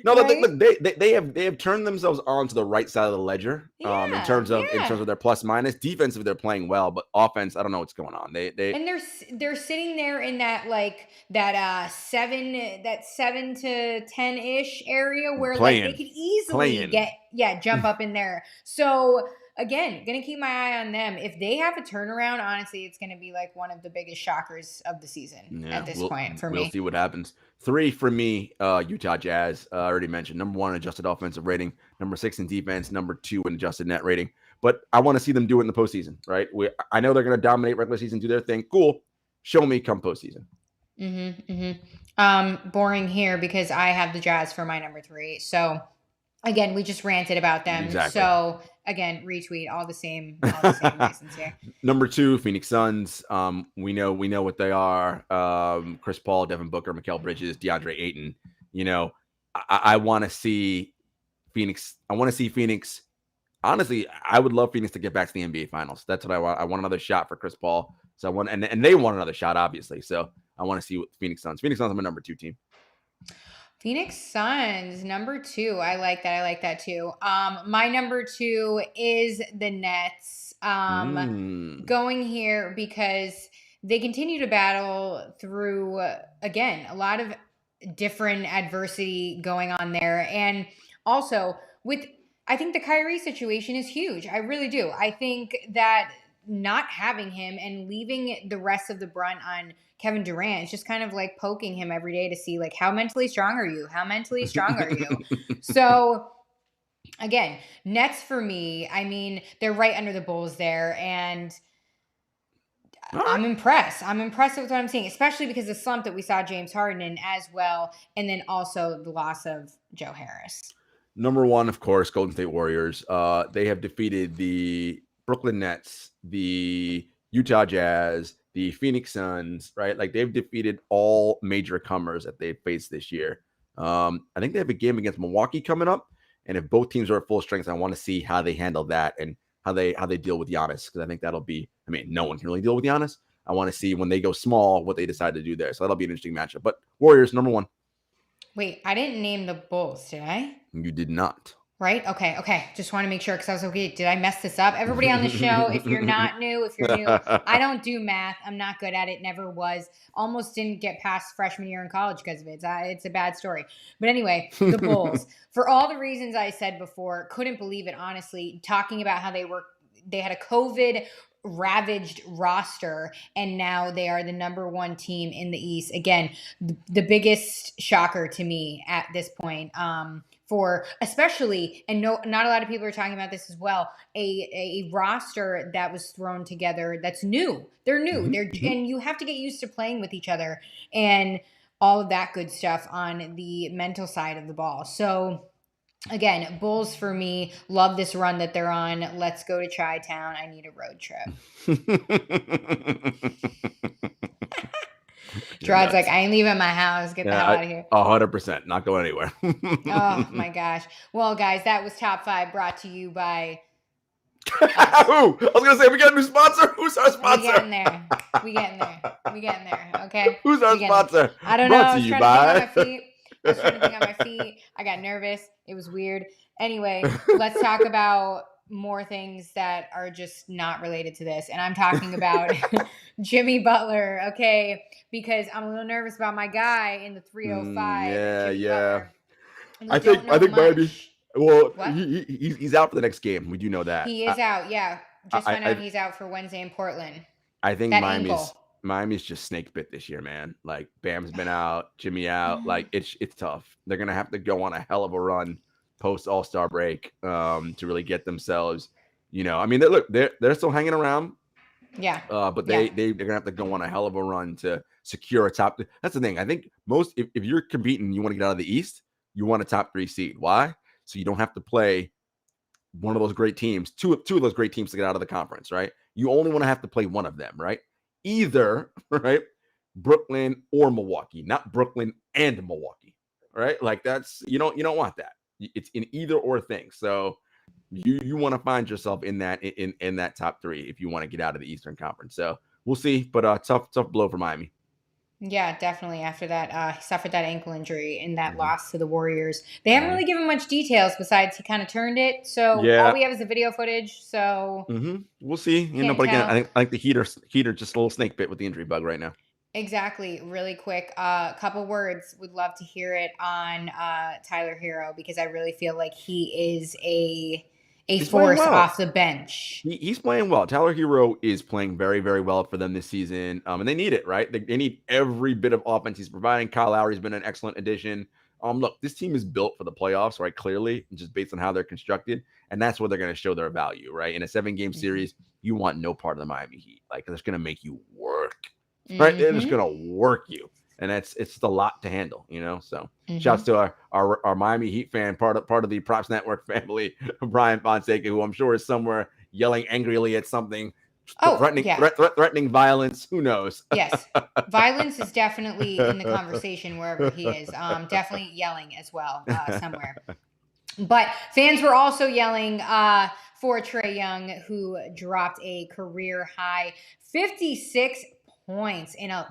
D: No, right? they have turned themselves onto the right side of the ledger. In terms of their plus minus. Defensive, they're playing well, but offense, I don't know what's going on.
C: They're sitting there in that that 7 to 10-ish area where they could easily jump up in there. So again, going to keep my eye on them. If they have a turnaround, honestly, it's going to be like one of the biggest shockers of the season at this point for me.
D: We'll see what happens. 3 for me, Utah Jazz. I already mentioned number 1 adjusted offensive rating, number 6 in defense, number 2 in adjusted net rating. But I want to see them do it in the postseason, right? I know they're going to dominate regular season, do their thing. Cool. Show me come postseason.
C: Boring here because I have the Jazz for my number 3. So again, we just ranted about them.
D: Exactly.
C: So again, retweet all the same reasons here.
D: Number 2, Phoenix Suns. We know what they are. Chris Paul, Devin Booker, Mikal Bridges, DeAndre Ayton. I want to see Phoenix. Honestly, I would love Phoenix to get back to the NBA Finals. That's what I want. I want another shot for Chris Paul. So I want, and they want another shot, obviously. So I want to see what Phoenix Suns. Phoenix Suns are my number 2 team.
C: Phoenix Suns, number 2. I like that too. My number 2 is the Nets. Going here because they continue to battle through, again, a lot of different adversity going on there. And also I think the Kyrie situation is huge. I really do. I think that not having him and leaving the rest of the brunt on Kevin Durant is just kind of like poking him every day to see, like, how mentally strong are you? How mentally strong are you? So again, Nets for me, I mean, they're right under the Bulls there. And I'm impressed. I'm impressed with what I'm seeing, especially because the slump that we saw James Harden in as well. And then also the loss of Joe Harris.
D: Number 1, of course, Golden State Warriors. They have defeated the Brooklyn Nets, the Utah Jazz, the Phoenix Suns, right? Like, they've defeated all major comers that they've faced this year. I think they have a game against Milwaukee coming up. And if both teams are at full strength, I want to see how they handle that and how they deal with Giannis. Because I think that'll be, I mean, no one can really deal with Giannis. I want to see when they go small, what they decide to do there. So that'll be an interesting matchup. But Warriors, number 1.
C: Wait, I didn't name the Bulls, did I?
D: You did not.
C: Right? Okay. Just want to make sure because I was okay. Did I mess this up? Everybody on the show, if you're not new, if you're new, I don't do math. I'm not good at it. Never was. Almost didn't get past freshman year in college because of it. It's a bad story. But anyway, the Bulls, for all the reasons I said before, couldn't believe it, honestly, talking about how they had a COVID ravaged roster and now they are the number 1 team in the East. Again, the biggest shocker to me at this point, for especially, and not a lot of people are talking about this as well, a roster that was thrown together that's new. They're new. And you have to get used to playing with each other and all of that good stuff on the mental side of the ball. So again, Bulls for me. Love this run that they're on. Let's go to Chi-Town. I need a road trip. Gerod's like, I ain't leaving my house. Get the hell out of here.
D: 100%. Not going anywhere.
C: Oh, my gosh. Well, guys, that was Top 5 brought to you by...
D: I was going to say, we got a new sponsor. Who's our sponsor?
C: We getting there. Okay?
D: Who's our sponsor?
C: I don't know. I was trying to think on my feet. I got nervous. It was weird. Anyway, let's talk about more things that are just not related to this. And I'm talking about Jimmy Butler, okay? Because I'm a little nervous about my guy in the 305.
D: Yeah. I think maybe. Well, he's out for the next game. We do know that.
C: He is out, yeah. Just found out he's out for Wednesday in Portland.
D: I think Miami's just snake bit this year, man. Like, Bam's been out, Jimmy out. Like, it's tough. They're going to have to go on a hell of a run post All-Star break to really get themselves, I mean, they're still hanging around.
C: Yeah.
D: But they're going to have to go on a hell of a run to secure a top. That's the thing. I think if you're competing, you want to get out of the East, you want a top 3 seed. Why? So you don't have to play one of those great teams, two of those great teams to get out of the conference, right? You only want to have to play one of them, right? Either, right, Brooklyn or Milwaukee, not Brooklyn and Milwaukee, right? Like, that's, you don't want that. It's an either or thing. So you want to find yourself in that top 3 if you want to get out of the Eastern Conference. So we'll see, but tough blow for Miami.
C: Yeah, definitely. After that, he suffered that ankle injury in that loss to the Warriors. They haven't really given much details besides he kind of turned it. So all we have is the video footage. So
D: we'll see. But again, I think the Heater just a little snake bit with the injury bug right now.
C: Exactly. Really quick, couple words. Would love to hear it on Tyler Hero because I really feel like he is he's force off the bench.
D: He's playing well. Tyler Hero is playing very, very well for them this season. And they need it, right? They need every bit of offense he's providing. Kyle Lowry's been an excellent addition. Look, this team is built for the playoffs, right? Clearly, just based on how they're constructed. And that's where they're going to show their value, right? In a 7-game series, you want no part of the Miami Heat. Like, they're just going to make you work, right? They're just going to work you. and it's just a lot to handle, So shouts to our Miami Heat fan, part of the Props Network family, Brian Fonseca, who I'm sure is somewhere yelling angrily at something, threatening violence. Who knows?
C: Yes, violence is definitely in the conversation wherever he is. Definitely yelling as well somewhere. But fans were also yelling for Trae Young, who dropped a career high 56 points in a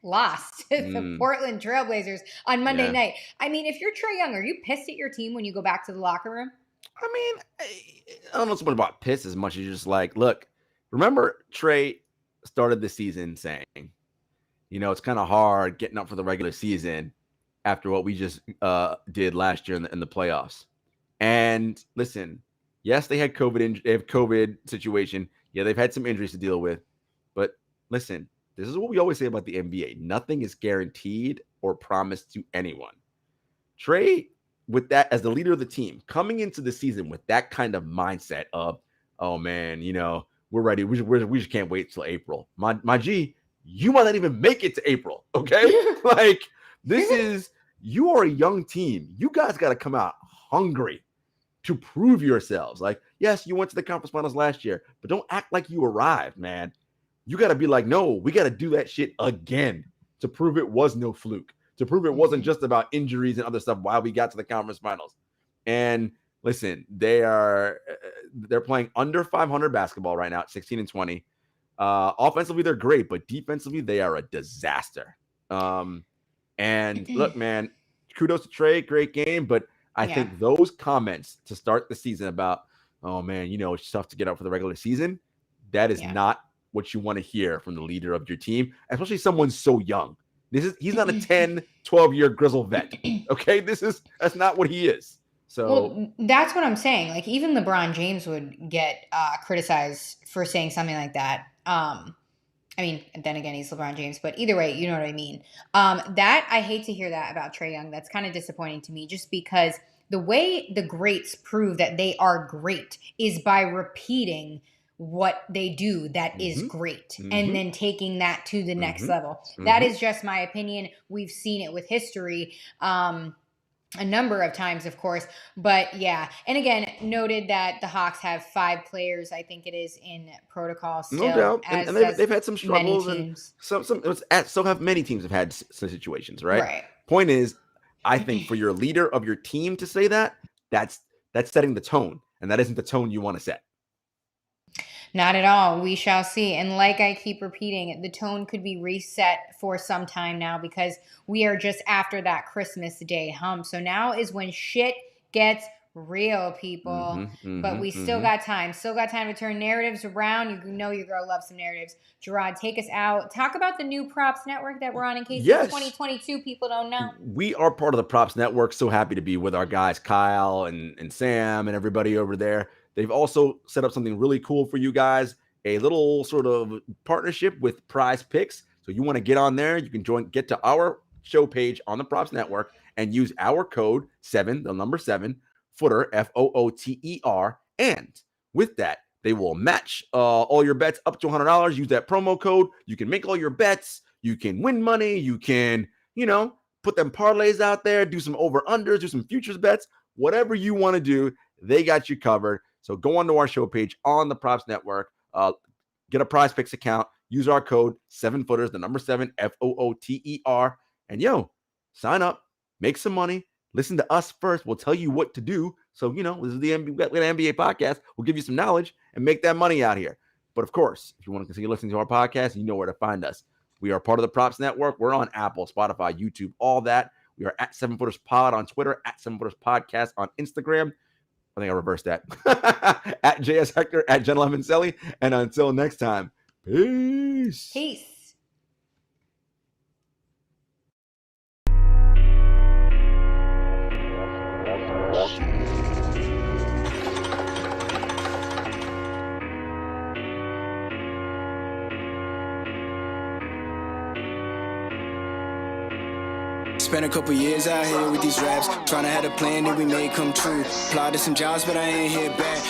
C: loss to the Portland Trailblazers on Monday night. I mean, if you're Trae Young, are you pissed at your team when you go back to the locker room?
D: I mean, I don't know so much about piss as much as just like, look, remember Trae started the season saying, it's kind of hard getting up for the regular season after what we just did last year in the playoffs. And listen, yes, they had COVID situation. Yeah, they've had some injuries to deal with. But listen, this is what we always say about the NBA. Nothing is guaranteed or promised to anyone. Trae, with that as the leader of the team, coming into the season with that kind of mindset of, oh man, we're ready. We just can't wait till April. My G, you might not even make it to April. Okay, like you are a young team. You guys got to come out hungry to prove yourselves. Like, yes, you went to the conference finals last year, but don't act like you arrived, man. You got to be like, no, we got to do that shit again to prove it was no fluke, to prove it wasn't just about injuries and other stuff while we got to the conference finals. And listen, they're playing under 500 basketball right now at 16-20. Offensively, they're great, but defensively, they are a disaster. And look, man, kudos to Trae, great game, but I think those comments to start the season about, oh man, it's tough to get out for the regular season, that is not what you want to hear from the leader of your team, especially someone so young. He's not a 10, 12-year grizzle vet. Okay, that's not what he is. So
C: that's what I'm saying. Like, even LeBron James would get criticized for saying something like that. I mean, then again, he's LeBron James, but either way, you know what I mean. That I hate to hear that about Trae Young. That's kind of disappointing to me, just because the way the greats prove that they are great is by repeating what they do that is great and then taking that to the next level. That is just my opinion. We've seen it with history. A number of times, of course, but yeah. And again, noted that the Hawks have 5 players, I think it is, in protocol still.
D: No doubt, and they've had some struggles, and so have many teams have had some situations, right?
C: Right.
D: Point is, I think for your leader of your team to say that's setting the tone, and that isn't the tone you want to set.
C: Not at all. We shall see. And like I keep repeating, the tone could be reset for some time now, because we are just after that Christmas Day hump. So now is when shit gets real, people. But we still got time. Still got time to turn narratives around. You know your girl loves some narratives. Jarod, take us out. Talk about the new Props Network that we're on, in case 2022 people don't know.
D: We are part of the Props Network. So happy to be with our guys, Kyle and Sam and everybody over there. They've also set up something really cool for you guys, a little sort of partnership with Prize Picks. So you want to get on there, you can get to our show page on the Props Network and use our code 7, the number 7, footer, FOOTER. And with that, they will match all your bets up to $100. Use that promo code. You can make all your bets. You can win money. You can, put them parlays out there, do some over-unders, do some futures bets, whatever you want to do, they got you covered. So go onto our show page on the Props Network, get a Prize Picks account, use our code 7footers, the number 7, FOOTER, and sign up, make some money, listen to us first. We'll tell you what to do. So, this is the NBA podcast. We'll give you some knowledge and make that money out here. But of course, if you want to continue listening to our podcast, you know where to find us. We are part of the Props Network. We're on Apple, Spotify, YouTube, all that. We are at 7footers Pod on Twitter, at 7footers Podcast on Instagram. I think I reversed that. At JS Hector, at Jenna Lemoncelli. And until next time, peace.
C: Peace.
B: Spent a couple years out here with these raps, trying to have a plan that we made come true. Applied to some jobs, but I ain't hit back.